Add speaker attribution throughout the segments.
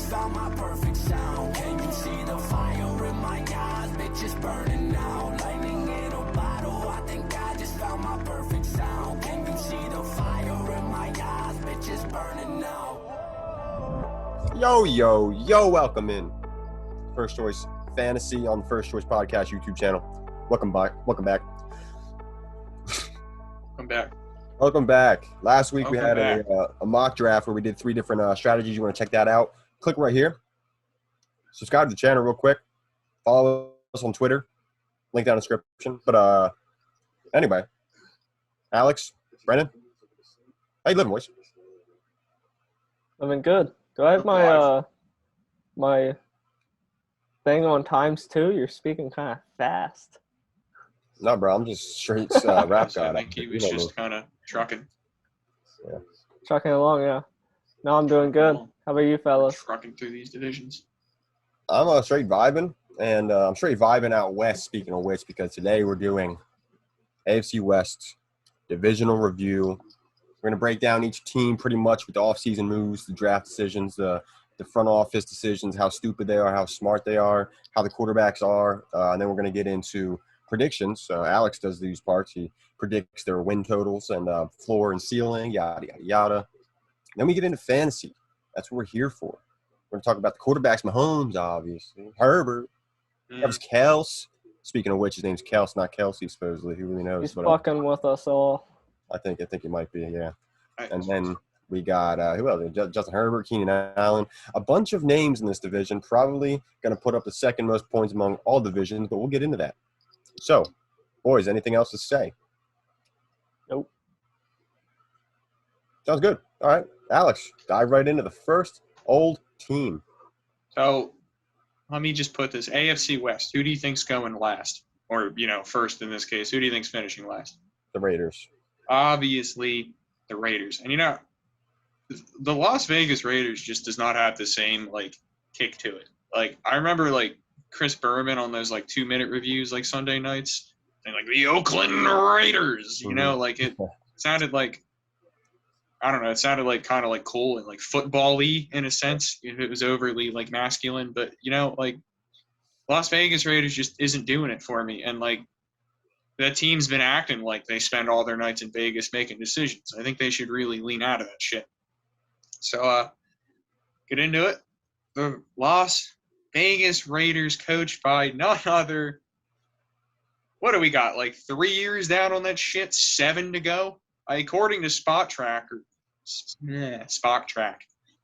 Speaker 1: just found my perfect sound. Can you see the fire in my eyes? Bitch, it's burning out. Lightning in a bottle. I think I just found my perfect sound. Can you see the fire in my eyes? Bitch, it's burning out.
Speaker 2: Yo, welcome in. First Choice Fantasy on the First Choice Podcast YouTube channel. Welcome back.
Speaker 3: Welcome back.
Speaker 2: Last week we had a mock draft where we did 3 different strategies. You want to check that out? Click right here. Subscribe to the channel real quick. Follow us on Twitter. Link down in the description. But anyway, Alex, Brennan, how you living, boys?
Speaker 4: Living good. Do I have my thing on times 2? You're speaking kind of fast.
Speaker 2: No, bro, I'm just straight rap god.
Speaker 3: I think he was just kind of trucking.
Speaker 2: Yeah.
Speaker 4: Trucking along, yeah. No, I'm doing good. How about you, fellas?
Speaker 3: Trucking through these divisions.
Speaker 2: I'm straight vibing, and I'm straight vibing out west, speaking of which, because today we're doing AFC West Divisional review. We're going to break down each team pretty much with the offseason moves, the draft decisions, the front office decisions, how stupid they are, how smart they are, how the quarterbacks are, and then we're going to get into predictions. Alex does these parts. He predicts their win totals and floor and ceiling, yada, yada, yada. Then we get into fantasy. That's what we're here for. We're going to talk about the quarterbacks, Mahomes, obviously, Herbert, Travis Kelce. Speaking of which, his name's Kelce, not Kelsey, supposedly. Who really knows?
Speaker 4: He's fucking with us all.
Speaker 2: I think he might be, yeah. And then we got, who else? Justin Herbert, Keenan Allen. A bunch of names in this division, probably going to put up the second most points among all divisions, but we'll get into that. So, boys, anything else to say?
Speaker 4: Nope.
Speaker 2: Sounds good. All right, Alex, dive right into the first old team.
Speaker 3: So, let me just put this. AFC West, who do you think's going last? Or, first in this case. Who do you think's finishing last?
Speaker 2: The Raiders.
Speaker 3: Obviously, the Raiders. And, the Las Vegas Raiders just does not have the same, kick to it. I remember, Chris Berman on those 2-minute reviews Sunday nights and the Oakland Raiders, it sounded like, I don't know, it sounded kind of cool and football-y in a sense if it was overly masculine, but Las Vegas Raiders just isn't doing it for me. And that team's been acting like they spend all their nights in Vegas making decisions. I think they should really lean out of that shit. So get into it. The Las Vegas Raiders, coached by none other. What do we got? 3 years down on that shit, 7 to go. According to Spot Track,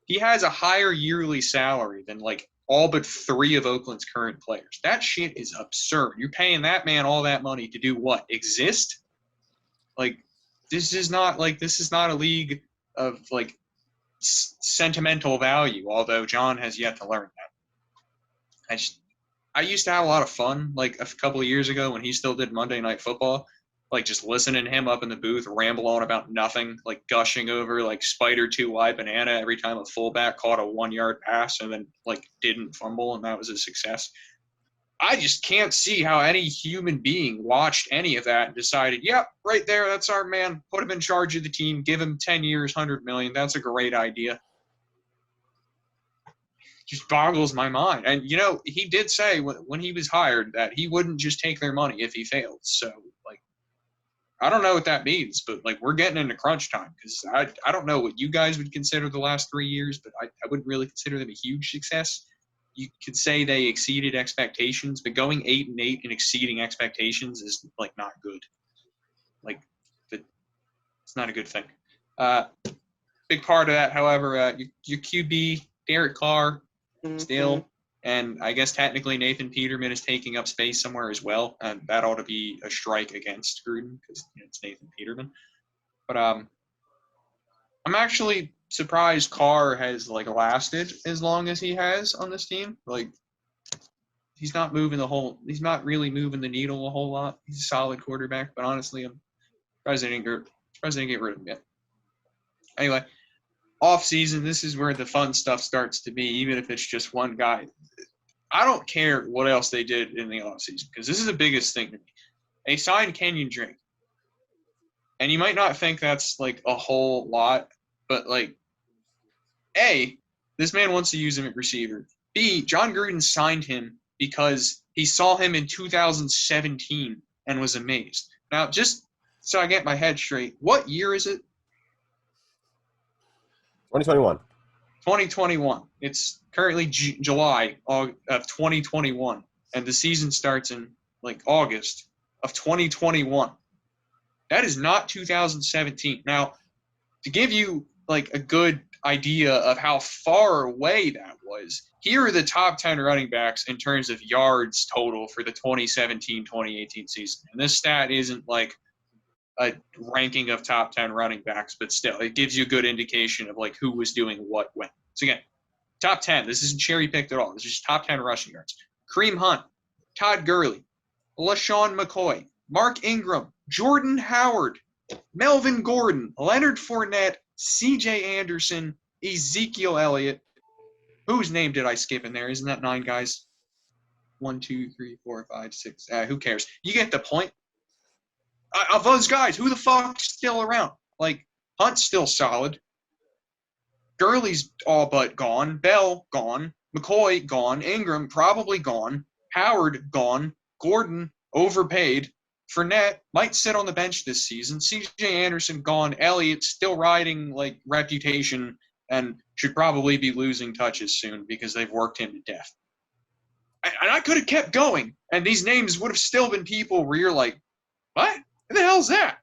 Speaker 3: he has a higher yearly salary than all but 3 of Oakland's current players. That shit is absurd. You're paying that man all that money to do what? Exist? This is not a league of sentimental value. Although John has yet to learn that. I used to have a lot of fun, a couple of years ago when he still did Monday Night Football, just listening to him up in the booth ramble on about nothing, gushing over Spider 2Y banana every time a fullback caught a 1-yard pass and then didn't fumble, and that was a success. I just can't see how any human being watched any of that and decided, yep, right there, that's our man. Put him in charge of the team, give him 10 years, $100 million. That's a great idea. Just boggles my mind. And, he did say when he was hired that he wouldn't just take their money if he failed. So, I don't know what that means, but, we're getting into crunch time because I don't know what you guys would consider the last 3 years, but I wouldn't really consider them a huge success. You could say they exceeded expectations, but going 8-8 and exceeding expectations is, not good. It's not a good thing. Big part of that, however, your QB, Derek Carr, still, and I guess technically Nathan Peterman is taking up space somewhere as well, and that ought to be a strike against Gruden because it's Nathan Peterman. But I'm actually surprised Carr has lasted as long as he has on this team. He's not really moving the needle a whole lot. He's a solid quarterback, but honestly, I'm surprised they didn't get rid of him yet. Anyway. Off season, this is where the fun stuff starts to be, even if it's just one guy. I don't care what else they did in the off season because this is the biggest thing to me. They signed Kenyon Drake. And you might not think that's a whole lot, but A, this man wants to use him at receiver. B, John Gruden signed him because he saw him in 2017 and was amazed. Now, just so I get my head straight, what year is it?
Speaker 2: 2021.
Speaker 3: 2021. It's currently July of 2021, and the season starts in like August of 2021. That is not 2017. Now, to give you like a good idea of how far away that was, here are the top 10 running backs in terms of yards total for the 2017-2018 season. And this stat isn't like a ranking of top 10 running backs, but still, it gives you a good indication of like who was doing what when. So again, top 10. This isn't cherry picked at all. This is just top 10 rushing yards. Kareem Hunt, Todd Gurley, LaShawn McCoy, Mark Ingram, Jordan Howard, Melvin Gordon, Leonard Fournette, C.J. Anderson, Ezekiel Elliott. Whose name did I skip in there? Isn't that 9 guys? 1, 2, 3, 4, 5, 6. Who cares? You get the point. Of those guys, who the fuck's still around? Like, Hunt's still solid. Gurley's all but gone. Bell, gone. McCoy, gone. Ingram, probably gone. Howard, gone. Gordon, overpaid. Fournette might sit on the bench this season. C.J. Anderson, gone. Elliott, still riding, like, reputation and should probably be losing touches soon because they've worked him to death. And I could have kept going, and these names would have still been people where you're like, what? Who the hell's that?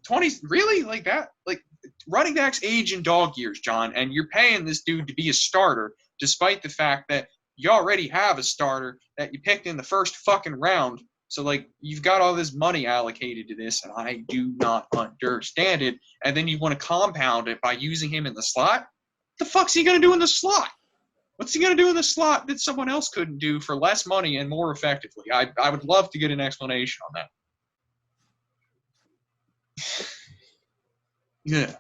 Speaker 3: 20, really? Like that? Like, running backs age in dog years, John, and you're paying this dude to be a starter despite the fact that you already have a starter that you picked in the first fucking round. So, like, you've got all this money allocated to this, and I do not understand it. And then you want to compound it by using him in the slot? What the fuck's he going to do in the slot? What's he going to do in the slot that someone else couldn't do for less money and more effectively? I would love to get an explanation on that. Yeah.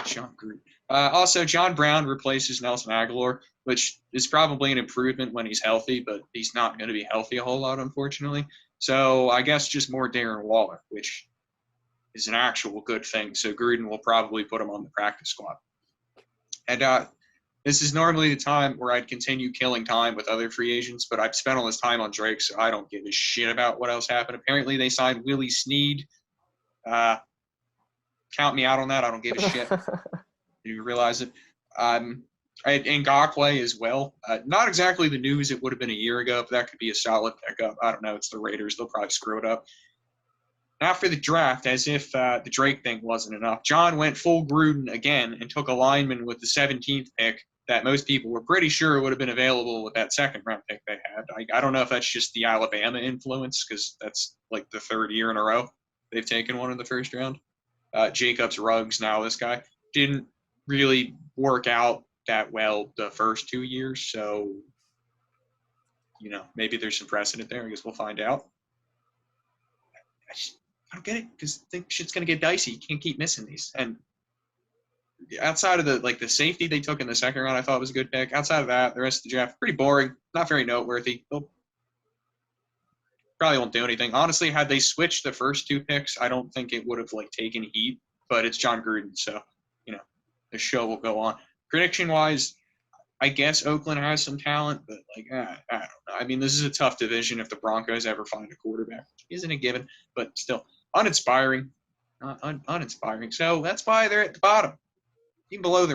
Speaker 3: John Gruden. Also, John Brown replaces Nelson Aguilar, which is probably an improvement when he's healthy, but he's not going to be healthy a whole lot, unfortunately. So I guess just more Darren Waller, which is an actual good thing. So Gruden will probably put him on the practice squad. And this is normally the time where I'd continue killing time with other free agents, but I've spent all this time on Drake, so I don't give a shit about what else happened. Apparently, they signed Willie Snead. Count me out on that. I don't give a shit. You realize it. And Ngakoue as well. Not exactly the news it would have been a year ago, but that could be a solid pickup. I don't know. It's the Raiders. They'll probably screw it up. After the draft, as if the Drake thing wasn't enough, John went full Gruden again and took a lineman with the 17th pick that most people were pretty sure would have been available with that second-round pick they had. I don't know if that's just the Alabama influence because that's like the third year in a row they've taken one in the first round. Jacobs Ruggs, now this guy, didn't really work out that well the first 2 years. So, you know, maybe there's some precedent there. I guess we'll find out. I don't get it because I think shit's going to get dicey. You can't keep missing these. And outside of the safety they took in the second round, I thought was a good pick. Outside of that, the rest of the draft, pretty boring, not very noteworthy. They'll probably won't do anything. Honestly, had they switched the first 2 picks, I don't think it would have like taken heat. But it's John Gruden, so you know the show will go on. Prediction-wise, I guess Oakland has some talent, but like I don't know. I mean, this is a tough division if the Broncos ever find a quarterback. Isn't a given, but still uninspiring. Uninspiring. So that's why they're at the bottom. Even below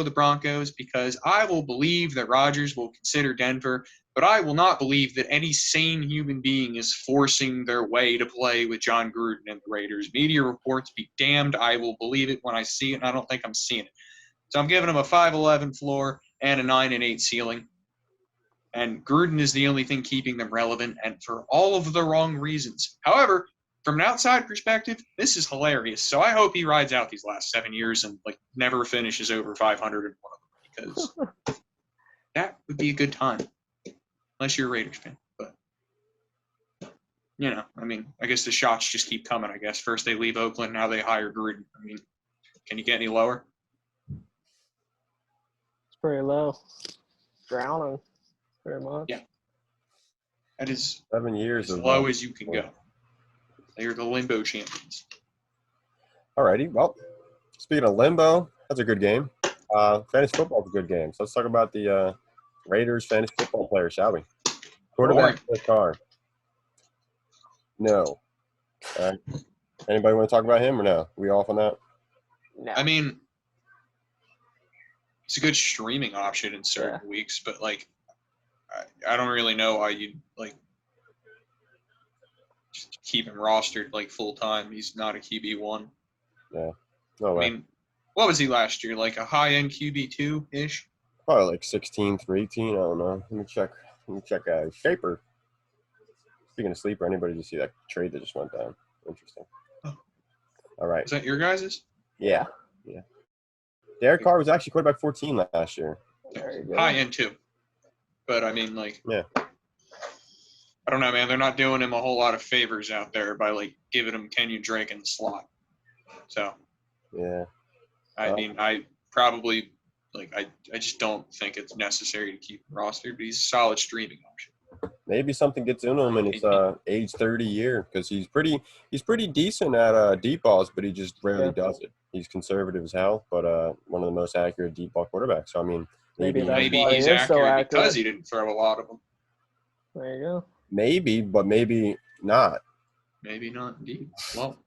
Speaker 3: the Broncos, because I will believe that Rodgers will consider Denver, but I will not believe that any sane human being is forcing their way to play with John Gruden and the Raiders. Media reports be damned. I will believe it when I see it, and I don't think I'm seeing it. So I'm giving him a 5'11 floor and a 9-8 ceiling. And Gruden is the only thing keeping them relevant, and for all of the wrong reasons. However, from an outside perspective, this is hilarious. So I hope he rides out these last 7 years and like never finishes over 500 in one of them, because that would be a good time. Unless you're a Raiders fan. But, you know, I mean, I guess the shots just keep coming, I guess. First they leave Oakland, now they hire Gruden. I mean, can you get any lower?
Speaker 4: It's pretty low. Drowning, pretty much.
Speaker 3: Yeah. That is
Speaker 2: 7 years
Speaker 3: as
Speaker 2: of
Speaker 3: low as you can go. They are the limbo champions.
Speaker 2: Alrighty. Well, speaking of limbo, that's a good game. Fantasy football is a good game. So let's talk about the Raiders fantasy football players, shall we? Quarterback Derek Carr. No. All right. Anybody want to talk about him or no? We off on that?
Speaker 4: No.
Speaker 3: I mean, it's a good streaming option in certain weeks, but like, I don't really know why you'd like just keep him rostered like full time. He's not a QB1.
Speaker 2: Yeah. No way.
Speaker 3: I mean, what was he last year? Like a high end QB2 ish?
Speaker 2: Probably like 16 through 18. I don't know. Let me check. Shaper. Speaking of sleeper, anybody just see that trade that just went down? Interesting.
Speaker 3: Oh.
Speaker 2: All right.
Speaker 3: Is that your guys's?
Speaker 2: Yeah. Derek Carr was actually quarterback 14 last year.
Speaker 3: High end too. But I mean, like,
Speaker 2: Yeah.
Speaker 3: I don't know, man. They're not doing him a whole lot of favors out there by like giving him Kenyon Drake in the slot. So,
Speaker 2: Yeah.
Speaker 3: I mean, I probably like I just don't think it's necessary to keep him rostered, but he's a solid streaming option.
Speaker 2: Maybe something gets into him in his age 30 year because he's pretty decent at deep balls, but he just rarely does it. He's conservative as hell, but one of the most accurate deep ball quarterbacks. So I mean, maybe
Speaker 3: he's accurate because he didn't throw a lot of them.
Speaker 4: There you go.
Speaker 2: Maybe, but maybe not.
Speaker 3: Maybe not indeed. Well,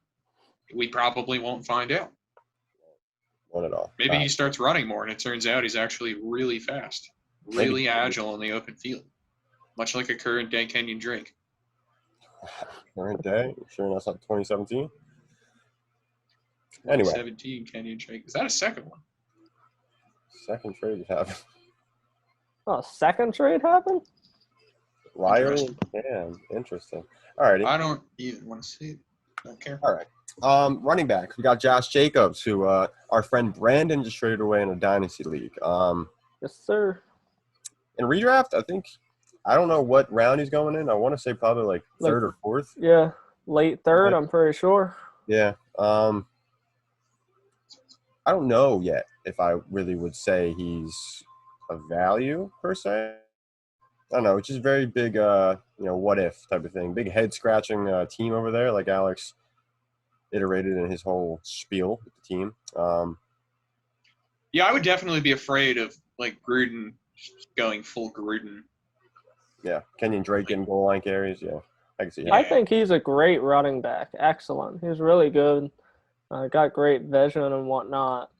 Speaker 3: we probably won't find out.
Speaker 2: Not at all.
Speaker 3: Maybe he starts running more, and it turns out he's actually really fast, really agile in the open field, much like a current day Kenyon Drake.
Speaker 2: Current day? Sure, that's not 2017. Anyway,
Speaker 3: 2017 Kenyon Drake. Is that a second one?
Speaker 2: Second trade just happened.
Speaker 4: Oh, second trade happened?
Speaker 2: Liar? Yeah, interesting. All righty.
Speaker 3: I don't even want to see it. I don't care.
Speaker 2: All right. Running back. We got Josh Jacobs, who our friend Brandon just traded away in a dynasty league.
Speaker 4: Yes, sir.
Speaker 2: In redraft, I don't know what round he's going in. I want to say probably like third or fourth.
Speaker 4: Yeah, late third, I'm pretty sure.
Speaker 2: Yeah. I don't know yet if I really would say he's a value per se. I don't know. It's just very big, what if type of thing. Big head scratching team over there, like Alex iterated in his whole spiel with the team.
Speaker 3: Yeah, I would definitely be afraid of like Gruden going full Gruden.
Speaker 2: Yeah, Kenyon Drake in goal line carries. Yeah, I can see.
Speaker 4: I think he's a great running back. Excellent. He's really good. Got great vision and whatnot.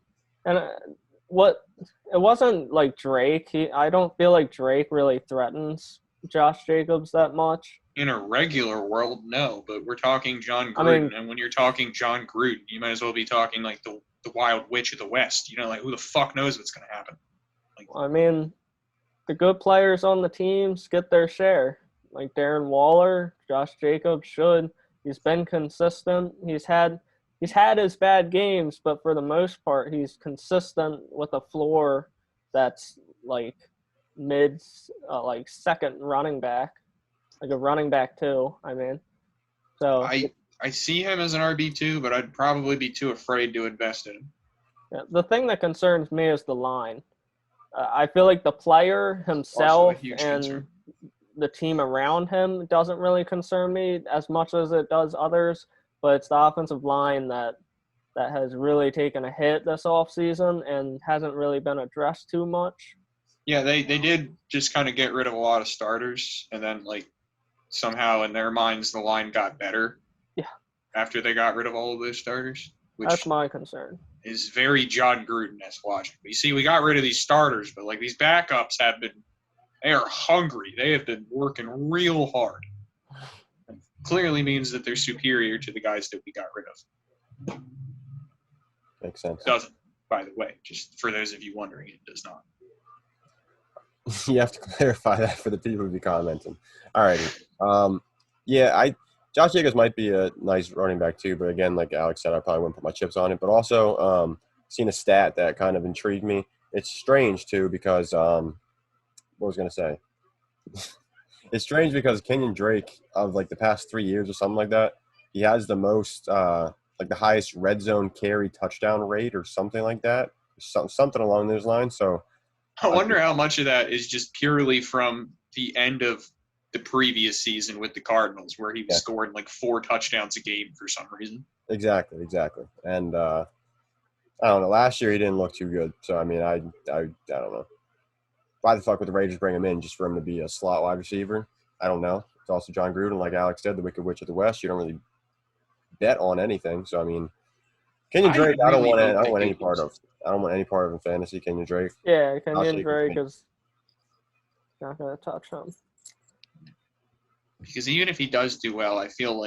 Speaker 4: And it wasn't like Drake. I don't feel like Drake really threatens Josh Jacobs that much.
Speaker 3: In a regular world, no, but we're talking John Gruden, and when you're talking John Gruden, you might as well be talking like the Wild Witch of the West. You know, like who the fuck knows what's going to happen? Like,
Speaker 4: I mean, the good players on the teams get their share. Like Darren Waller, Josh Jacobs should. He's been consistent. He's had his bad games, but for the most part, he's consistent with a floor that's like like second running back, like a running back too. I mean, so
Speaker 3: I see him as an RB2, but I'd probably be too afraid to invest in him.
Speaker 4: Yeah, the thing that concerns me is the line. I feel like the player himself and
Speaker 3: concern.
Speaker 4: the team around him doesn't really concern me as much as it does others. But it's the offensive line that has really taken a hit this offseason and hasn't really been addressed too much.
Speaker 3: Yeah, they did just kind of get rid of a lot of starters, and then like somehow in their minds the line got better.
Speaker 4: Yeah.
Speaker 3: After they got rid of all of those starters, which
Speaker 4: that's my concern.
Speaker 3: Is very John Gruden-esque logic. You see, we got rid of these starters, but like these backups they are hungry. They have been working real hard. Clearly means that they're superior to the guys that we got rid of.
Speaker 2: Makes sense.
Speaker 3: Doesn't, by the way, just for those of you wondering, it does not.
Speaker 2: You have to clarify that for the people who be commenting. All righty. Josh Jacobs might be a nice running back too, but again, like Alex said, I probably wouldn't put my chips on it. But also, seen a stat that kind of intrigued me. It's strange too because what was I going to say? It's strange because Kenyon Drake, of like the past 3 years or something like that, he has the most, like the highest red zone carry touchdown rate or something like that. Something along those lines. So
Speaker 3: I wonder how much of that is just purely from the end of the previous season with the Cardinals, where he was scoring like 4 touchdowns a game for some reason.
Speaker 2: Exactly. And I I don't know. Last year he didn't look too good. So I mean, I don't know. Why the fuck would the Raiders bring him in just for him to be a slot wide receiver? I don't know. It's also John Gruden, like Alex said, the Wicked Witch of the West. You don't really bet on anything. So I mean, Kenyon Drake, I don't
Speaker 3: really
Speaker 2: want
Speaker 3: hope
Speaker 2: I don't
Speaker 3: they
Speaker 2: want any
Speaker 3: do
Speaker 2: part of. I don't want any part of in fantasy. Kenyon Drake.
Speaker 4: Yeah,
Speaker 2: Josh
Speaker 4: Kenyon
Speaker 2: Jacobs
Speaker 4: Drake
Speaker 2: can-
Speaker 4: is not going to touch him.
Speaker 3: Because even if he does do well, I feel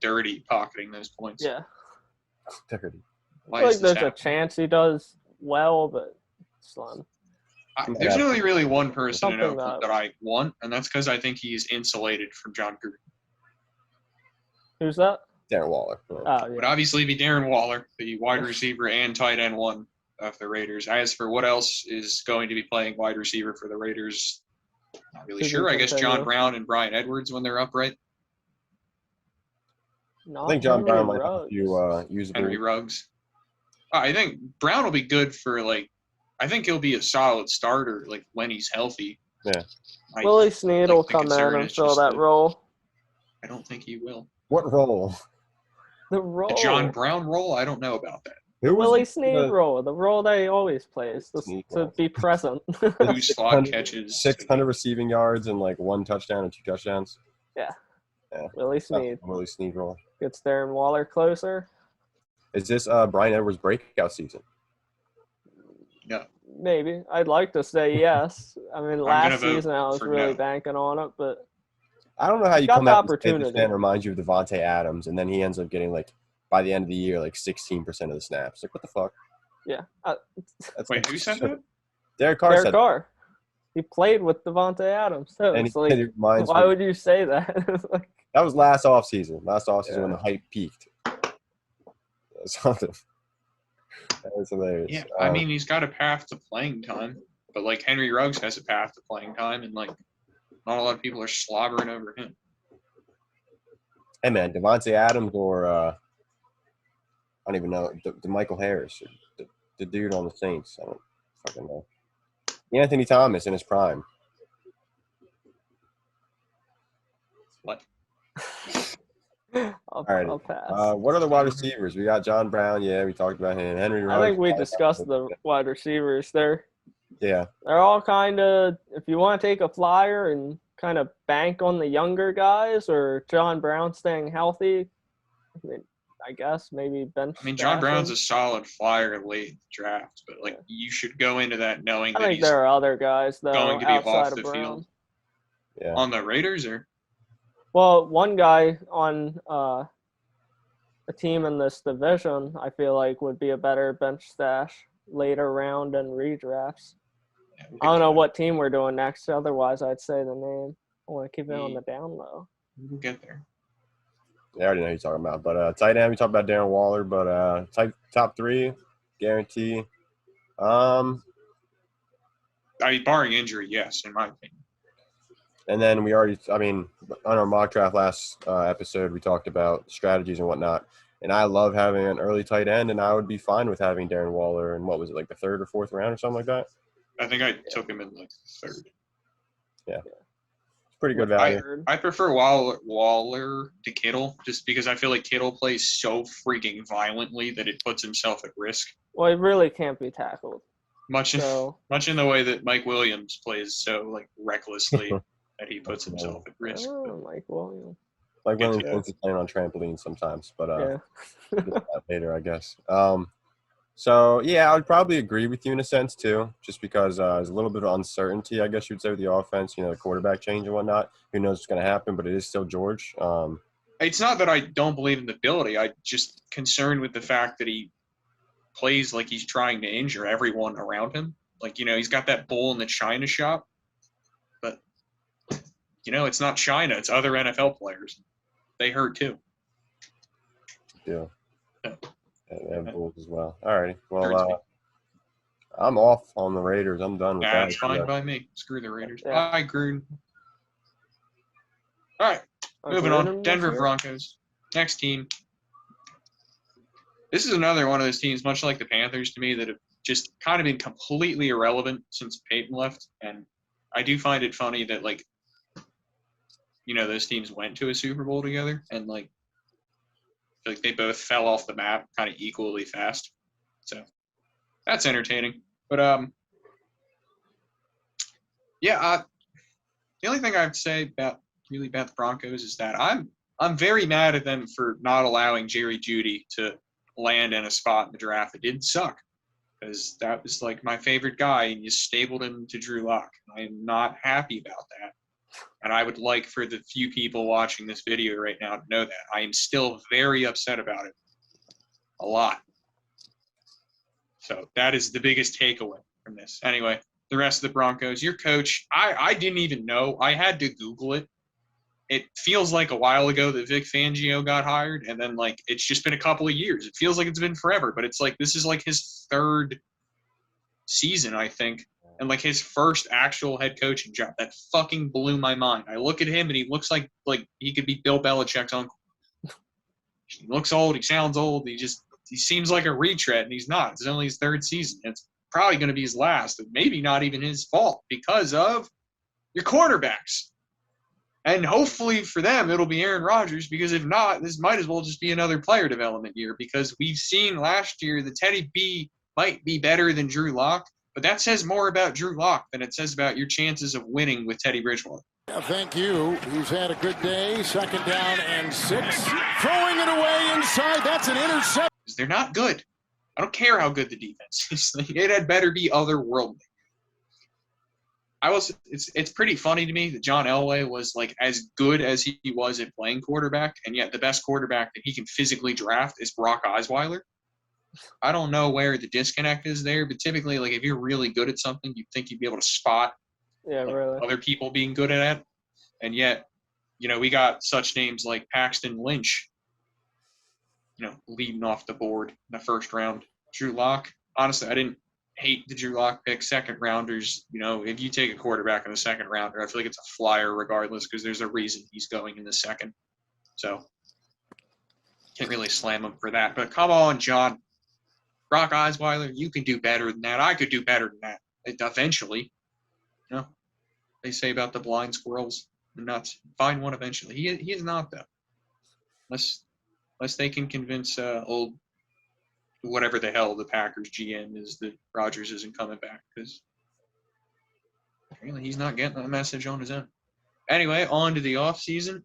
Speaker 3: dirty pocketing those points.
Speaker 4: Yeah.
Speaker 2: Dirty.
Speaker 3: Why
Speaker 4: I feel
Speaker 3: is
Speaker 4: like
Speaker 3: this
Speaker 4: there's a
Speaker 3: happening?
Speaker 4: chance he does well, but slim.
Speaker 3: There's only really one person in
Speaker 4: Something
Speaker 3: Oakland that I want, and that's because I think he's insulated from John Gruden.
Speaker 4: Who's that?
Speaker 2: Darren Waller. Yeah.
Speaker 4: Oh,
Speaker 3: Would
Speaker 4: yeah.
Speaker 3: obviously be Darren Waller, the wide receiver and tight end one of the Raiders. As for what else is going to be playing wide receiver for the Raiders, not really
Speaker 4: To be
Speaker 3: sure. I guess John
Speaker 4: continued.
Speaker 3: Brown and Brian Edwards when they're upright.
Speaker 4: Not
Speaker 2: I think John
Speaker 4: Henry
Speaker 2: Brown might have a
Speaker 4: Ruggs.
Speaker 2: few usable.
Speaker 3: Henry Ruggs. I think Brown will be good for I think he'll be a solid starter when he's healthy.
Speaker 2: Yeah.
Speaker 4: Willie Snead will
Speaker 3: the
Speaker 4: come in
Speaker 3: concern
Speaker 4: and
Speaker 3: is
Speaker 4: fill
Speaker 3: just
Speaker 4: that role.
Speaker 3: I don't think he will.
Speaker 2: What role?
Speaker 4: The role.
Speaker 3: The John Brown role, I don't know about that.
Speaker 2: Who was
Speaker 4: Willie
Speaker 2: the-
Speaker 4: Snead role. The role that he always plays.
Speaker 2: Snead
Speaker 4: To
Speaker 2: role.
Speaker 4: be present.
Speaker 3: 2 slot
Speaker 2: 600
Speaker 3: catches.
Speaker 2: 600 receiving yards and 1 touchdown and 2 touchdowns?
Speaker 4: Willie
Speaker 2: That's
Speaker 4: Snead.
Speaker 2: a Willie Snead role.
Speaker 4: Gets Darren Waller closer.
Speaker 2: Is this Brian Edwards' breakout season?
Speaker 3: No.
Speaker 4: Maybe. I'd like to say yes. I mean,
Speaker 3: gonna
Speaker 4: last
Speaker 3: vote
Speaker 4: season I was
Speaker 3: for
Speaker 4: really
Speaker 3: no.
Speaker 4: banking on it, but
Speaker 2: I don't know how you
Speaker 4: got
Speaker 2: come
Speaker 4: the
Speaker 2: out and say this
Speaker 4: opportunity.
Speaker 2: man reminds you of Devontae Adams, and then he ends up getting by the end of the year 16% of the snaps. What the fuck?
Speaker 4: yeah.
Speaker 2: That's
Speaker 3: Wait, who said that?
Speaker 2: Derek Carr
Speaker 4: Derek
Speaker 2: said,
Speaker 4: Carr. He played with Devontae Adams. So
Speaker 2: and
Speaker 4: it's
Speaker 2: he
Speaker 4: like,
Speaker 2: said he reminds
Speaker 4: why
Speaker 2: me.
Speaker 4: would you say that?
Speaker 2: That was last offseason. Last offseason when
Speaker 4: Yeah.
Speaker 2: the hype peaked. Something. That was hilarious.
Speaker 3: Yeah, I mean he's got a path to playing time, but Henry Ruggs has a path to playing time, and not a lot of people are slobbering over him.
Speaker 2: Hey man, Devontae Adams or I don't even know the Michael Harris, the dude on the Saints. I don't fucking know. Anthony Thomas in his prime.
Speaker 3: What?
Speaker 2: Alrighty.
Speaker 4: I'll pass.
Speaker 2: What are the wide receivers? We got John Brown. Yeah, we talked about him. Henry Ruggs.
Speaker 4: I think we discussed the wide receivers there.
Speaker 2: Yeah.
Speaker 4: They're all kind of, if you want to take a flyer and kind of bank on the younger guys or John Brown staying healthy, I guess maybe bench.
Speaker 3: I mean, John
Speaker 4: stash
Speaker 3: Brown's
Speaker 4: him.
Speaker 3: a solid flyer late draft, but you should go into that knowing
Speaker 4: I
Speaker 3: that
Speaker 4: think
Speaker 3: he's
Speaker 4: there are other guys though
Speaker 3: going to be
Speaker 4: outside
Speaker 3: off
Speaker 4: of
Speaker 3: the
Speaker 4: Brown.
Speaker 3: field.
Speaker 2: Yeah.
Speaker 3: On the Raiders, or
Speaker 4: Well, one guy on a team in this division, I feel like would be a better bench stash later round and redrafts.
Speaker 3: yeah, we'll
Speaker 4: I
Speaker 3: get
Speaker 4: don't
Speaker 3: to
Speaker 4: know
Speaker 3: that.
Speaker 4: what team we're doing next. Otherwise, I'd say the name. I want to keep it on the down low.
Speaker 3: We'll get there.
Speaker 2: I already know who you're talking about. But tight end, we talked about Darren Waller. But top 3, guarantee.
Speaker 3: I mean, barring injury, yes, in my opinion.
Speaker 2: And then on our mock draft last episode, we talked about strategies and whatnot. And I love having an early tight end, and I would be fine with having Darren Waller in, what was it, the 3rd or 4th round or something like that?
Speaker 3: I think I took him in the 3rd.
Speaker 2: It's pretty good value.
Speaker 3: I prefer Waller to Kittle just because I feel like Kittle plays so freaking violently that it puts himself at risk.
Speaker 4: Well, he really can't be tackled.
Speaker 3: Much in the way that Mike Williams plays so recklessly that he puts himself at risk.
Speaker 4: Oh, Mike Williams.
Speaker 2: Like
Speaker 3: Get
Speaker 2: when
Speaker 3: to
Speaker 2: Williams is playing on trampolines sometimes, but
Speaker 4: Yeah.
Speaker 2: we'll get to that later, I guess. So, yeah, I would probably agree with you in a sense, too, just because there's a little bit of uncertainty, I guess you would say, with the offense, the quarterback change and whatnot. Who knows what's going to happen, but it is still George.
Speaker 3: It's not that I don't believe in the ability. I'm just concerned with the fact that he plays like he's trying to injure everyone around him. He's got that bull in the China shop, but, it's not China. It's other NFL players. They hurt, too.
Speaker 2: Yeah.
Speaker 3: Yeah.
Speaker 2: They have Bulls as well. All righty.
Speaker 3: Hurts
Speaker 2: Well,
Speaker 3: me.
Speaker 2: I'm off on the Raiders. I'm done with that.
Speaker 3: That's fine by me. Screw the Raiders.
Speaker 4: Yeah.
Speaker 3: Bye, Gruden. All right, moving on. Denver Broncos. Next team. This is another one of those teams, much like the Panthers to me, that have just kind of been completely irrelevant since Peyton left. And I do find it funny that, those teams went to a Super Bowl together and, they both fell off the map kind of equally fast. So that's entertaining. But the only thing I have to say about the Broncos is that I'm very mad at them for not allowing Jerry Jeudy to land in a spot in the draft. It didn't suck because that was like my favorite guy, and you stabled him to Drew Lock. I am not happy about that. And I would like for the few people watching this video right now to know that. I am still very upset about it. A lot. So that is the biggest takeaway from this. Anyway, the rest of the Broncos, your coach, I didn't even know. I had to Google it. It feels like a while ago that Vic Fangio got hired, and then, like, it's just been a couple of years. It feels like it's been forever, but it's like this is, like, his third season, I think, and, like, his first actual head coaching job. That fucking blew my mind. I look at him, and he looks like he could be Bill Belichick's uncle. He looks old. He sounds old. He seems like a retread, and he's not. It's only his third season. It's probably going to be his last, and maybe not even his fault because of your quarterbacks. And hopefully for them, it'll be Aaron Rodgers, because if not, this might as well just be another player development year, because we've seen last year that Teddy B might be better than Drew Lock, but that says more about Drew Lock than it says about your chances of winning with Teddy Bridgewater.
Speaker 5: Yeah, thank you. He's had a good day. 2nd down and 6. Throwing it away inside. That's an interception.
Speaker 3: They're not good. I don't care how good the defense is. It had better be otherworldly. It's pretty funny to me that John Elway was like as good as he was at playing quarterback, and yet the best quarterback that he can physically draft is Brock Osweiler. I don't know where the disconnect is there, but typically, like, if you're really good at something, you'd think you'd be able to spot
Speaker 4: really
Speaker 3: other people being good at it. And yet, we got such names like Paxton Lynch, leading off the board in the first round. Drew Lock, honestly, I didn't hate the Drew Lock pick. Second rounders, if you take a quarterback in the second rounder, I feel like it's a flyer regardless, because there's a reason he's going in the second. So can't really slam him for that. But come on, John. Brock Osweiler, you can do better than that. I could do better than that. Eventually. They say about the blind squirrels, the nuts. Find one eventually. He is not, though. Unless they can convince old whatever the hell the Packers GM is that Rodgers isn't coming back, because apparently he's not getting the message on his own. Anyway, on to the offseason.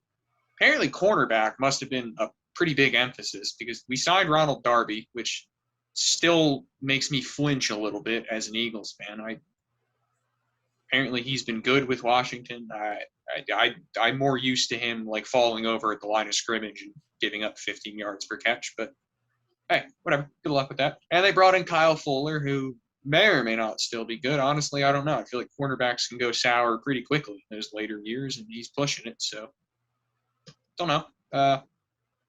Speaker 3: Apparently cornerback must have been a pretty big emphasis, because we signed Ronald Darby, which still makes me flinch a little bit as an Eagles fan. Apparently he's been good with Washington. I'm more used to him like falling over at the line of scrimmage and giving up 15 yards per catch, but hey, whatever. Good luck with that. And they brought in Kyle Fuller, who may or may not still be good. Honestly, I don't know. I feel like cornerbacks can go sour pretty quickly in those later years, and he's pushing it, so don't know.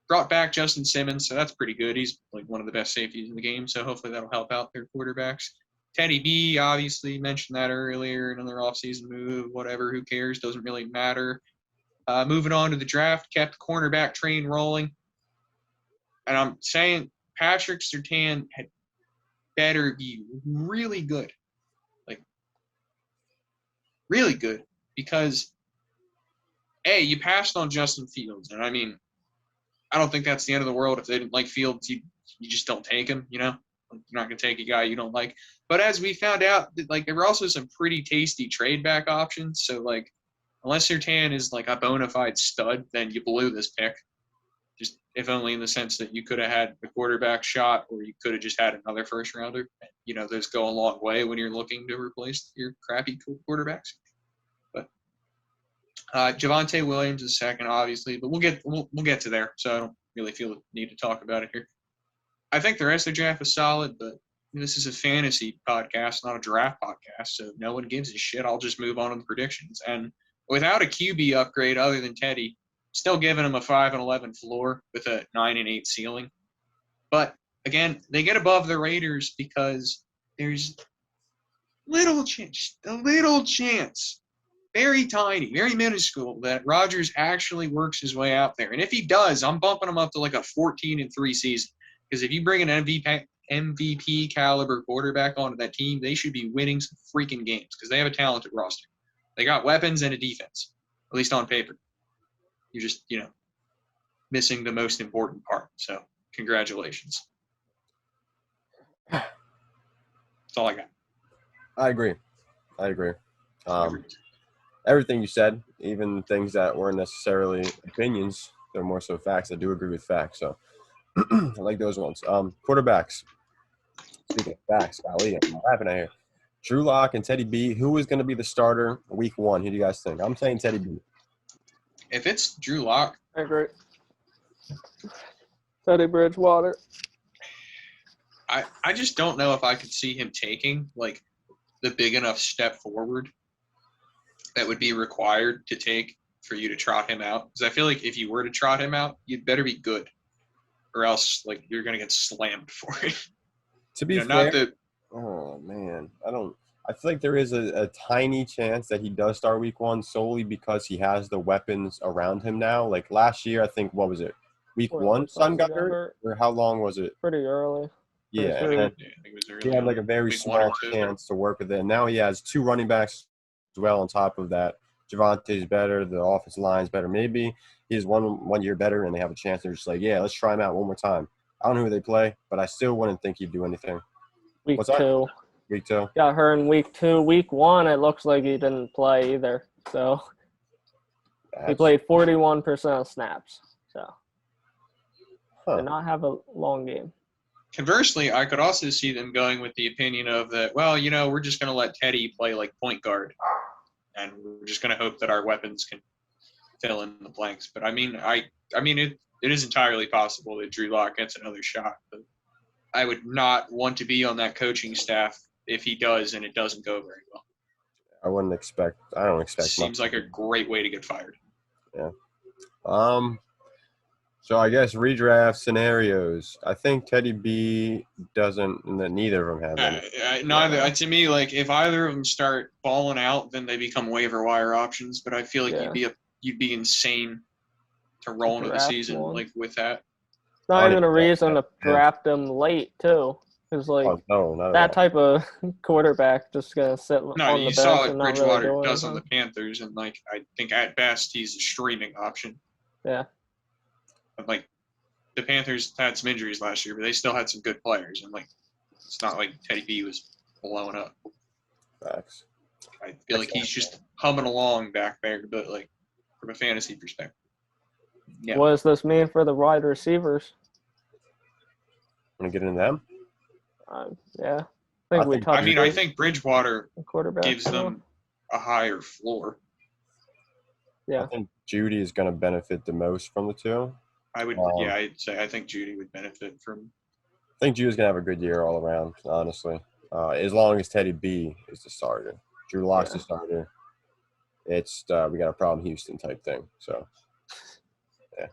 Speaker 3: Brought back Justin Simmons, so that's pretty good. He's like one of the best safeties in the game, so hopefully that'll help out their quarterbacks. Teddy B, obviously mentioned that earlier, another offseason move, whatever, who cares, doesn't really matter. Moving on to the draft, kept the cornerback train rolling. And I'm saying Patrick Surtain had better be really good. Like, really good. Because, A, you passed on Justin Fields. And, I mean, I don't think that's the end of the world. If they didn't like Fields, you just don't take him, You're not going to take a guy you don't like. But as we found out, like, there were also some pretty tasty trade back options. So, like, unless Surtain is, like, a bona fide stud, then you blew this pick. Just if only in the sense that you could have had a quarterback shot, or you could have just had another first rounder. Those go a long way when you're looking to replace your crappy quarterbacks. But Javonte Williams is second, obviously, but we'll get to there. So I don't really feel the need to talk about it here. I think the rest of the draft is solid, but this is a fantasy podcast, not a draft podcast, so no one gives a shit. I'll just move on to the predictions. And without a QB upgrade other than Teddy, still giving him a 5-11 floor with a 9-8 ceiling. But again, they get above the Raiders because there's a little chance, very tiny, very minuscule, that Rodgers actually works his way out there. And if he does, I'm bumping him up to like a 14-3 season. Because if you bring an MVP caliber quarterback onto that team, they should be winning some freaking games because they have a talented roster. They got weapons and a defense, at least on paper. You're just, missing the most important part. So, congratulations. That's all I got.
Speaker 2: I agree. Everything you said, even things that weren't necessarily opinions, they're more so facts. I do agree with facts. So I like those ones. Quarterbacks. Speaking of facts, golly, I'm laughing at here. Drew Lock and Teddy B. Who is going to be the starter week 1? Who do you guys think? I'm saying Teddy B.
Speaker 3: If it's Drew Lock,
Speaker 4: I agree. Teddy Bridgewater.
Speaker 3: I just don't know if I could see him taking like the big enough step forward that would be required to take for you to trot him out. Because I feel like if you were to trot him out, you'd better be good, or else like you're gonna get slammed for it.
Speaker 2: To be fair,
Speaker 3: not that.
Speaker 2: Oh man, I feel like there is a tiny chance that he does start week 1 solely because he has the weapons around him now. Like last year, I think, what was it? Week 1, Son got hurt? Or how long was it?
Speaker 4: Pretty early.
Speaker 2: Yeah, and
Speaker 3: I think it was early.
Speaker 2: he had like a very small chance to work with it. And now he has 2 running backs as well on top of that. Javante's better. The offensive line's better. Maybe he's one year better and they have a chance. They're just like, yeah, let's try him out one more time. I don't know who they play, but I still wouldn't think he'd do anything.
Speaker 4: Week
Speaker 2: What's
Speaker 4: 2.
Speaker 2: Week 2.
Speaker 4: Got hurt in week 2. Week 1, it looks like he didn't play either. So he played 41% of snaps. So did not have a long game.
Speaker 3: Conversely, I could also see them going with the opinion of that, well, we're just going to let Teddy play like point guard, and we're just going to hope that our weapons can fill in the blanks. But I mean, it is entirely possible that Drew Lock gets another shot. But I would not want to be on that coaching staff if he does and it doesn't go very well.
Speaker 2: I don't expect
Speaker 3: Seems like a great way to get fired.
Speaker 2: Yeah. So I guess redraft scenarios. I think Teddy B doesn't. Neither of them have any.
Speaker 3: Neither. To me, like if either of them start balling out, then they become waiver wire options. But I feel like you'd be insane to roll into the season like with that.
Speaker 4: It's not even a reason to draft him late too, because that type of quarterback just gonna sit on the bench.
Speaker 3: No, you saw what
Speaker 4: and
Speaker 3: Bridgewater
Speaker 4: really
Speaker 3: does on the Panthers, and like I think at best he's a streaming option.
Speaker 4: Yeah.
Speaker 3: Like the Panthers had some injuries last year, but they still had some good players, and like it's not like Teddy B was blowing up.
Speaker 2: Facts.
Speaker 3: I feel like he's just humming along back there, but like from a fantasy perspective. Yeah.
Speaker 4: What does this mean for the wide receivers?
Speaker 2: Want to get into them?
Speaker 4: Yeah. I
Speaker 3: think Bridgewater gives them a higher floor.
Speaker 4: Yeah.
Speaker 2: I think Judy is going to benefit the most from the two.
Speaker 3: I'd say I think Judy would benefit from.
Speaker 2: I think Judy's going to have a good year all around, honestly. As long as Teddy B is the starter. Drew Lock's the starter. It's we got a problem Houston type thing. So, yeah.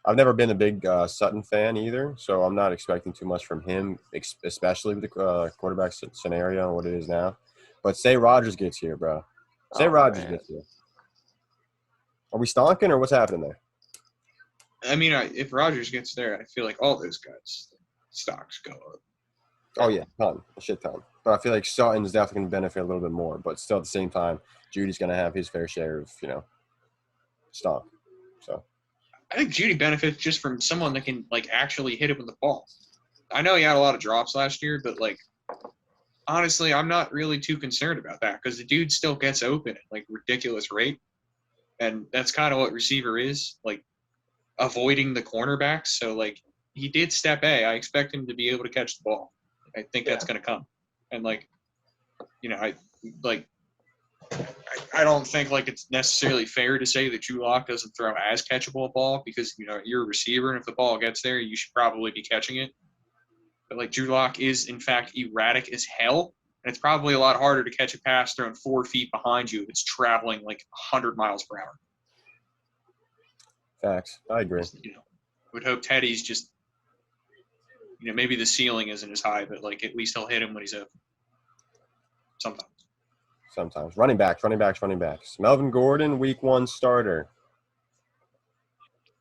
Speaker 2: I've never been a big Sutton fan either, so I'm not expecting too much from him, especially with the quarterback scenario and what it is now. But say Rodgers gets here, bro. Rodgers gets here. Are we stonking or what's happening there?
Speaker 3: I mean, if Rodgers gets there, I feel like all those guys' stocks go up.
Speaker 2: Oh, yeah, a shit ton. But I feel like Sutton's definitely going to benefit a little bit more. But still, at the same time, Judy's going to have his fair share of, stock. So
Speaker 3: I think Judy benefits just from someone that can, like, actually hit him with the ball. I know he had a lot of drops last year, but, like, honestly, I'm not really too concerned about that because the dude still gets open at, like, ridiculous rate. And that's kind of what receiver is, like, avoiding the cornerbacks. So, like, he did step A. I expect him to be able to catch the ball. I think that's going to come. And, like, I don't think, like, it's necessarily fair to say that Drew Lock doesn't throw as catchable a ball because, you're a receiver, and if the ball gets there, you should probably be catching it. But, like, Drew Lock is, in fact, erratic as hell, and it's probably a lot harder to catch a pass thrown 4 feet behind you if it's traveling, like, 100 miles per hour.
Speaker 2: Facts. I agree.
Speaker 3: I would hope Teddy's just, maybe the ceiling isn't as high, but, like, at least he'll hit him when he's open.
Speaker 2: Sometimes. Running backs. Melvin Gordon, week 1 starter.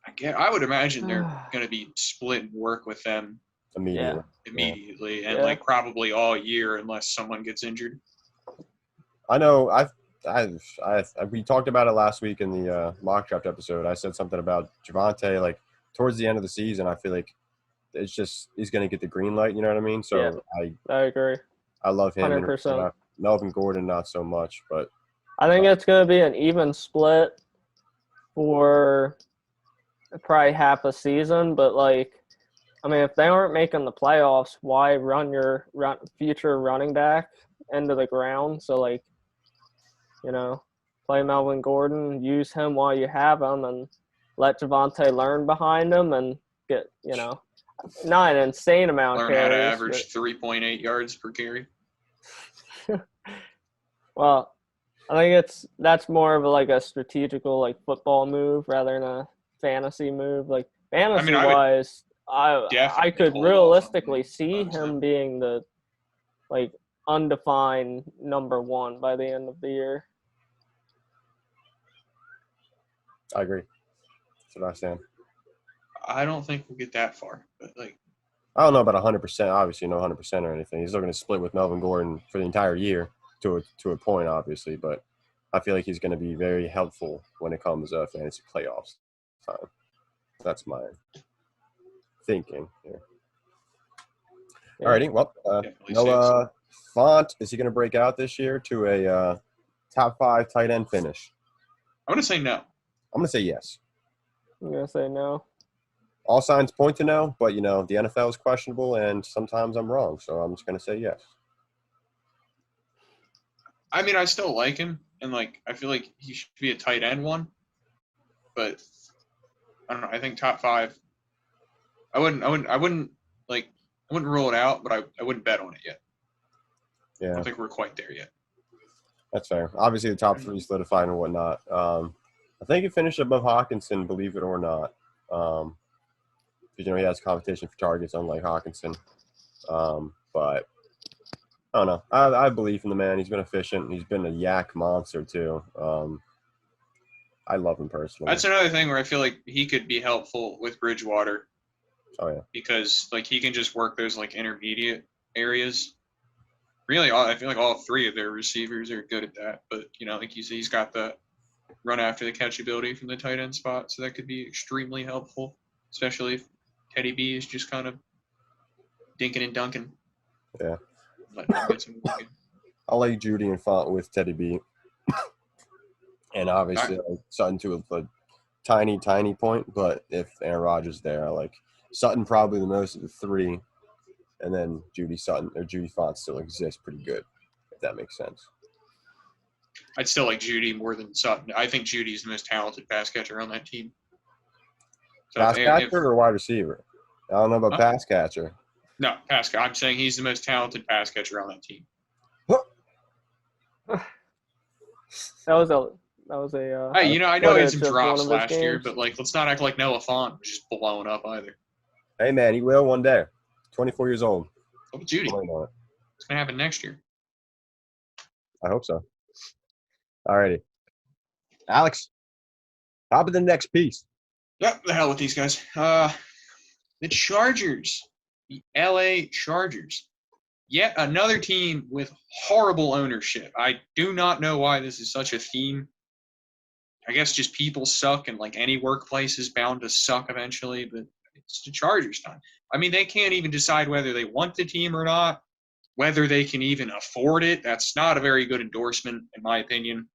Speaker 3: I would imagine they're going to be splitting work with them immediately, and like probably all year unless someone gets injured.
Speaker 2: I know. We talked about it last week in the mock draft episode. I said something about Javonte. Like towards the end of the season, I feel like it's just he's going to get the green light. You know what I mean? So
Speaker 4: I agree.
Speaker 2: I love him.
Speaker 4: 100%.
Speaker 2: Melvin Gordon, not so much, but
Speaker 4: I think it's going to be an even split for probably half a season. But, like, I mean, if they aren't making the playoffs, why run your future running back into the ground? So, like, you know, play Melvin Gordon, use him while you have him, and let Javonte learn behind him and get, not an insane amount of
Speaker 3: Learn how to
Speaker 4: carries.
Speaker 3: average 3.8 yards per carry.
Speaker 4: Well, I think that's more of a strategical football move rather than a fantasy move. Like fantasy wise, I could realistically see him being the undefined number one by the end of the year.
Speaker 2: I agree. That's what I stand.
Speaker 3: I don't think we'll get that far, but
Speaker 2: I don't know about 100%. Obviously, no 100% or anything. He's still going to split with Melvin Gordon for the entire year to a point, obviously. But I feel like he's going to be very helpful when it comes to fantasy playoffs time. That's my thinking here. Yeah. Alrighty. Well, Noah Font, is he going to break out this year to a top 5 tight end finish?
Speaker 3: I'm going to say no.
Speaker 2: I'm going to say yes.
Speaker 4: I'm going to say no.
Speaker 2: All signs point to no, but, the NFL is questionable, and sometimes I'm wrong, so I'm just going to say yes.
Speaker 3: I mean, I still like him, and, I feel like he should be a tight end one, but I don't know. I think top 5. I wouldn't rule it out, but I wouldn't bet on it yet.
Speaker 2: Yeah.
Speaker 3: I don't think we're quite there yet.
Speaker 2: That's fair. Obviously, the top 3 solidified and whatnot. I think he finished above Hawkinson, believe it or not. Because, he has competition for targets, unlike Hawkinson. But I don't know. I believe in the man. He's been efficient. He's been a yak monster, too. I love him personally.
Speaker 3: That's another thing where I feel like he could be helpful with Bridgewater.
Speaker 2: Oh, yeah.
Speaker 3: Because, he can just work those, intermediate areas. Really, I feel like all 3 of their receivers are good at that. But, like you say, he's got the run after the catch ability from the tight end spot. So that could be extremely helpful, especially if Teddy B is just kind of dinking and dunking.
Speaker 2: Yeah.
Speaker 3: I'll
Speaker 2: like Judy and Font with Teddy B. And obviously, Sutton to a tiny, tiny point. But if Aaron Rodgers is there, I like Sutton probably the most of the 3. And then Judy Font still exists pretty good, if that makes sense.
Speaker 3: I'd still like Judy more than Sutton. I think Judy's the most talented pass catcher on that team. So
Speaker 2: pass catcher or wide receiver? I don't know about pass catcher.
Speaker 3: No, pass catcher. I'm saying he's the most talented pass catcher on that team.
Speaker 4: That was a.
Speaker 3: Hey, I know he had some drops last year, but let's not act like Noah Font was just blowing up either.
Speaker 2: Hey man, he will one day. 24 years old.
Speaker 3: So with Judy, it's gonna happen next year.
Speaker 2: I hope so. Alrighty, Alex. Top of the next piece.
Speaker 3: Yep, the hell with these guys. The Chargers, the LA Chargers. Yet another team with horrible ownership. I do not know why this is such a theme. I guess just people suck, and any workplace is bound to suck eventually, but it's the Chargers time. I mean, they can't even decide whether they want the team or not, whether they can even afford it. That's not a very good endorsement, in my opinion.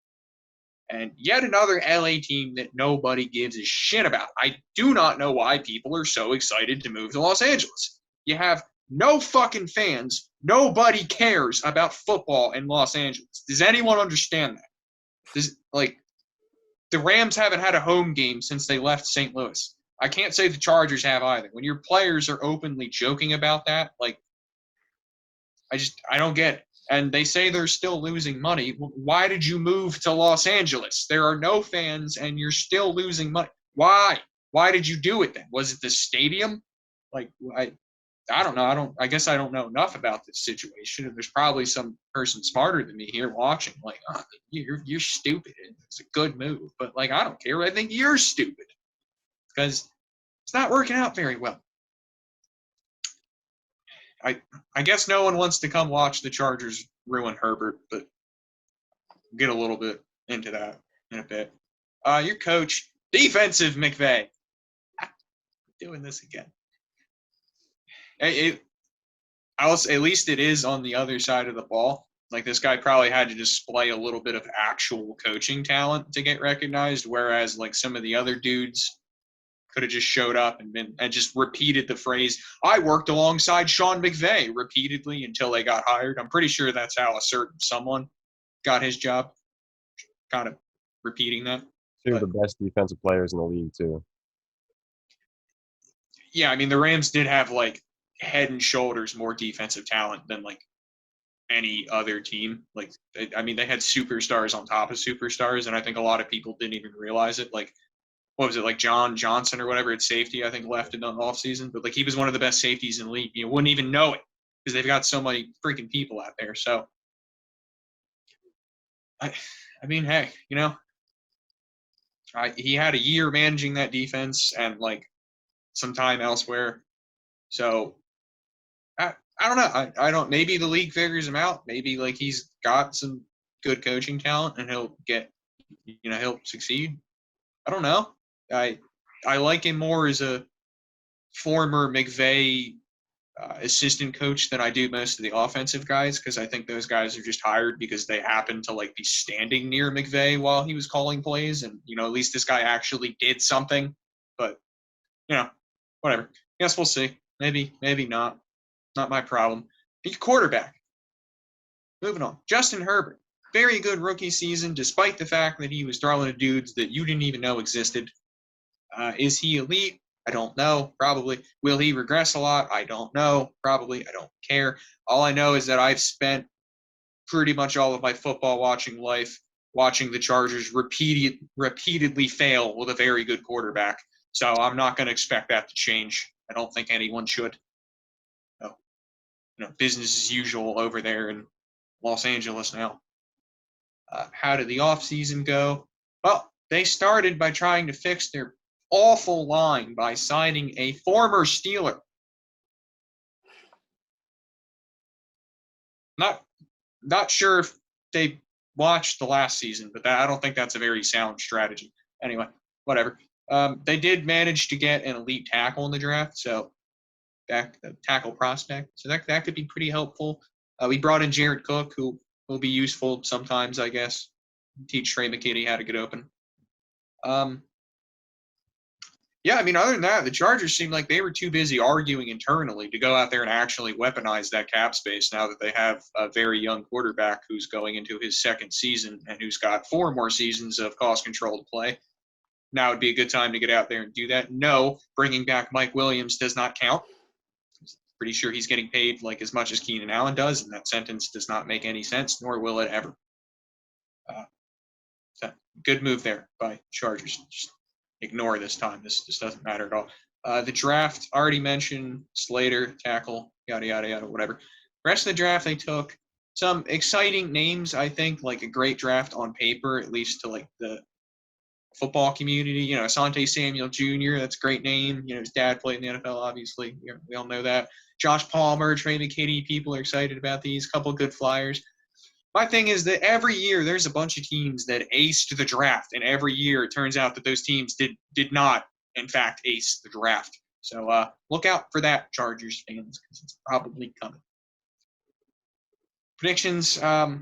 Speaker 3: And yet another LA team that nobody gives a shit about. I do not know why people are so excited to move to Los Angeles. You have no fucking fans. Nobody cares about football in Los Angeles. Does anyone understand that? The Rams haven't had a home game since they left St. Louis. I can't say the Chargers have either. When your players are openly joking about that, I don't get it. And they say they're still losing money. Why did you move to Los Angeles? There are no fans, and you're still losing money. Why? Why did you do it then? Was it the stadium? I don't know. I guess I don't know enough about this situation. And there's probably some person smarter than me here watching. You're stupid. It's a good move, but I don't care. I think you're stupid because it's not working out very well. I guess no one wants to come watch the Chargers ruin Herbert, but we'll get a little bit into that in a bit. Your coach, defensive McVay. Doing this again. at least it is on the other side of the ball. Like, this guy probably had to display a little bit of actual coaching talent to get recognized, whereas like some of the other dudes could have just showed up and just repeated the phrase, "I worked alongside Sean McVay," repeatedly until they got hired. I'm pretty sure that's how a certain someone got his job, kind of repeating that.
Speaker 2: Two of
Speaker 3: But
Speaker 2: the best defensive players in the league, too.
Speaker 3: yeah, I mean, the Rams did have like head and shoulders more defensive talent than like any other team. Like, I mean, they had superstars on top of superstars, and I think a lot of people didn't even realize it. Like, what was it, like John Johnson or whatever at safety, I think left in the offseason, but like he was one of the best safeties in the league. You wouldn't even know it because they've got so many freaking people out there. So, I mean, hey, he had a year managing that defense and like some time elsewhere. So I don't know. I don't. Maybe the league figures him out. Maybe like he's got some good coaching talent and he'll succeed. I don't know. I like him more as a former McVay assistant coach than I do most of the offensive guys, because I think those guys are just hired because they happen to like be standing near McVay while he was calling plays, and at least this guy actually did something. But whatever. Guess we'll see. Maybe not. Not my problem. The quarterback. Moving on. Justin Herbert. Very good rookie season, despite the fact that he was throwing to dudes that you didn't even know existed. Is he elite? I don't know. Probably. Will he regress a lot? I don't know. Probably. I don't care. All I know is that I've spent pretty much all of my football watching life watching the Chargers repeatedly fail with a very good quarterback. So I'm not going to expect that to change. I don't think anyone should. Business as usual over there in Los Angeles now. How did the offseason go? Well, they started by trying to fix their awful line by signing a former Steeler. Not sure if they watched the last season, but I don't think that's a very sound strategy. Anyway, whatever. They did manage to get an elite tackle in the draft, so the tackle prospect. So that could be pretty helpful. We brought in Jared Cook, who will be useful sometimes, I guess. Teach Trey McKinney how to get open. Yeah, I mean, other than that, the Chargers seemed like they were too busy arguing internally to go out there and actually weaponize that cap space now that they have a very young quarterback who's going into his second season and who's got 4 more seasons of cost-controlled play. Now would be a good time to get out there and do that. No, bringing back Mike Williams does not count. Pretty sure he's getting paid like as much as Keenan Allen does, and that sentence does not make any sense, nor will it ever. So good move there by Chargers. Just ignore this time. This doesn't matter at all. The draft, already mentioned, Slater, tackle, yada, yada, yada, whatever. Rest of the draft, they took some exciting names, I think, like a great draft on paper, at least to like the football community. Asante Samuel Jr., that's a great name. His dad played in the NFL, obviously. We all know that. Josh Palmer, Trey McKinney, people are excited about these. Couple good flyers. My thing is that every year there's a bunch of teams that aced the draft, and every year it turns out that those teams did not, in fact, ace the draft. So look out for that, Chargers fans, because it's probably coming. Predictions. I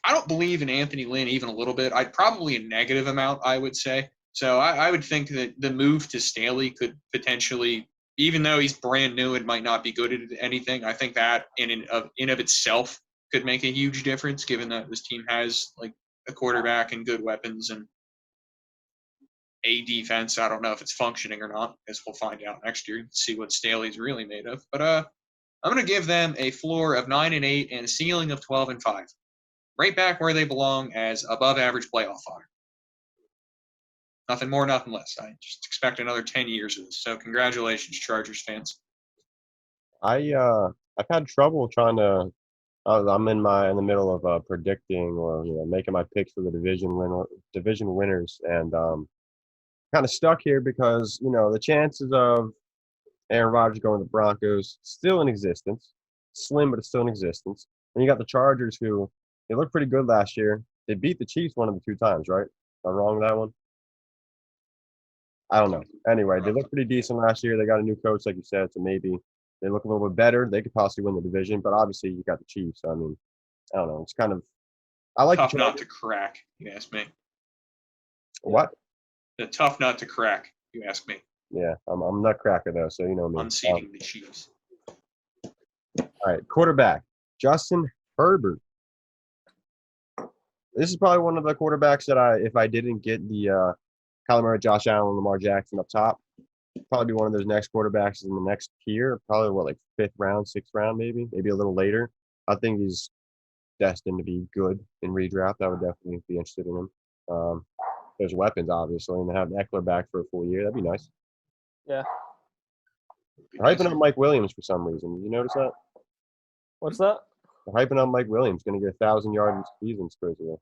Speaker 3: don't believe in Anthony Lynn even a little bit. I'd probably a negative amount, I would say. So I would think that the move to Staley could potentially, even though he's brand new and might not be good at anything, I think that in of itself could make a huge difference, given that this team has like a quarterback and good weapons and a defense. I don't know if it's functioning or not. I guess we'll find out next year and see what Staley's really made of. But I'm going to give them a floor of 9-8 and a ceiling of 12-5. Right back where they belong as above average playoff fodder. Nothing more, nothing less. I just expect another 10 years of this. So congratulations, Chargers fans.
Speaker 2: I've had trouble trying to. I'm in the middle of predicting or making my picks for the division winners, and kind of stuck here because the chances of Aaron Rodgers going to the Broncos still in existence, slim but it's still in existence. And you got the Chargers, who they looked pretty good last year. They beat the Chiefs one of the 2 times, right? Am I wrong with that one? I don't know. Anyway, they looked pretty decent last year. They got a new coach, like you said, so maybe They look a little bit better. They could possibly win the division, but obviously you got the Chiefs. I mean, I don't know. It's kind of I like
Speaker 3: Tough
Speaker 2: the
Speaker 3: nut to crack, you ask me.
Speaker 2: what?
Speaker 3: The tough nut to crack, you ask me.
Speaker 2: Yeah, I'm nutcracker though, so you know me.
Speaker 3: Unseating the Chiefs.
Speaker 2: All right, quarterback Justin Herbert. This is probably one of the quarterbacks that if I didn't get the Kyler Murray, Josh Allen, Lamar Jackson up top, probably be one of those next quarterbacks in the next tier. Probably like 5th round, 6th round, maybe a little later. I think he's destined to be good in redraft. I would definitely be interested in him. There's weapons, obviously, and to have Eckler back for a full year, that'd be nice.
Speaker 4: Yeah.
Speaker 2: They're hyping up Mike Williams for some reason. Did you notice that?
Speaker 4: What's that?
Speaker 2: They're hyping up Mike Williams, going to get 1,000 yards season supposedly.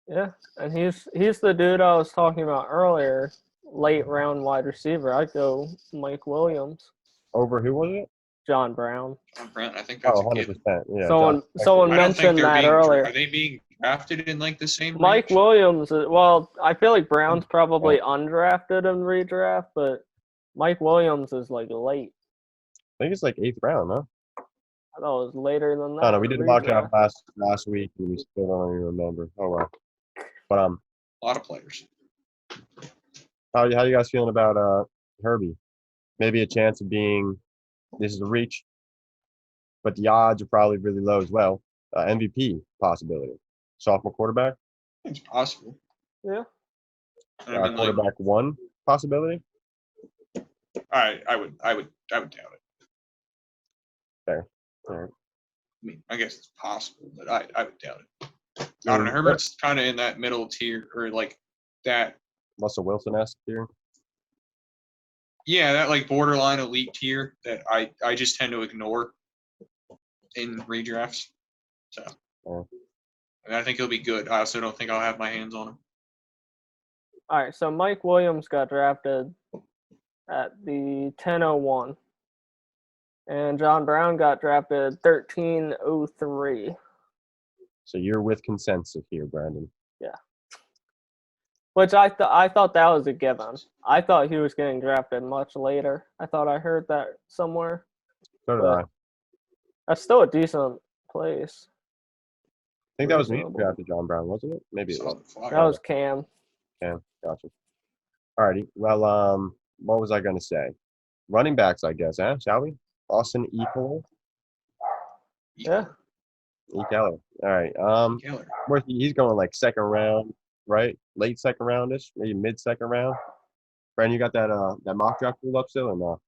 Speaker 4: Yeah, and he's the dude I was talking about earlier, late round wide receiver. I'd go Mike Williams.
Speaker 2: Over who was it?
Speaker 4: John Brown.
Speaker 3: John Brown, I think that's
Speaker 2: Oh, 100%. Yeah.
Speaker 4: Someone
Speaker 3: I don't think
Speaker 4: mentioned
Speaker 3: they're
Speaker 4: that
Speaker 3: being
Speaker 4: earlier.
Speaker 3: Are they being drafted in like the same
Speaker 4: Mike
Speaker 3: range?
Speaker 4: Williams, well, I feel like Brown's probably undrafted in redraft, but Mike Williams is like late.
Speaker 2: I think it's like 8th round, huh?
Speaker 4: I thought it was later than that.
Speaker 2: I don't know. We did a mock draft last week, and we still don't even remember. Oh, well. But
Speaker 3: A lot of players.
Speaker 2: how you guys feeling about Herbie? Maybe a chance of being – this is a reach, but the odds are probably really low as well. MVP possibility. Sophomore quarterback?
Speaker 3: It's possible.
Speaker 4: Yeah.
Speaker 3: I mean,
Speaker 2: quarterback 1 possibility?
Speaker 3: I would doubt it.
Speaker 2: Fair. All right.
Speaker 3: I mean, I guess it's possible, but I would doubt it. I don't know. Herbert's kind of in that middle tier, or like that.
Speaker 2: Russell Wilson-esque here.
Speaker 3: Yeah, that like borderline elite tier that I just tend to ignore in redrafts. So, and I think he'll be good. I also don't think I'll have my hands on him.
Speaker 4: All right, so Mike Williams got drafted at the 10:01, and John Brown got drafted 13:03.
Speaker 2: So you're with consensus here, Brandon.
Speaker 4: Yeah. Which I thought that was a given. I thought he was getting drafted much later. I thought I heard that somewhere.
Speaker 2: So did I.
Speaker 4: That's still a decent place.
Speaker 2: I think that was me who drafted John Brown, wasn't it? Maybe it was.
Speaker 4: That was Cam.
Speaker 2: Cam, gotcha. Alrighty. Well, what was I going to say? Running backs, I guess, huh? Shall we? Austin Eckler.
Speaker 4: Yeah.
Speaker 2: Eckler. All right. He's going like 2nd round, right? Late 2nd roundish, maybe mid 2nd round. Brandon, you got that mock draft pulled up still or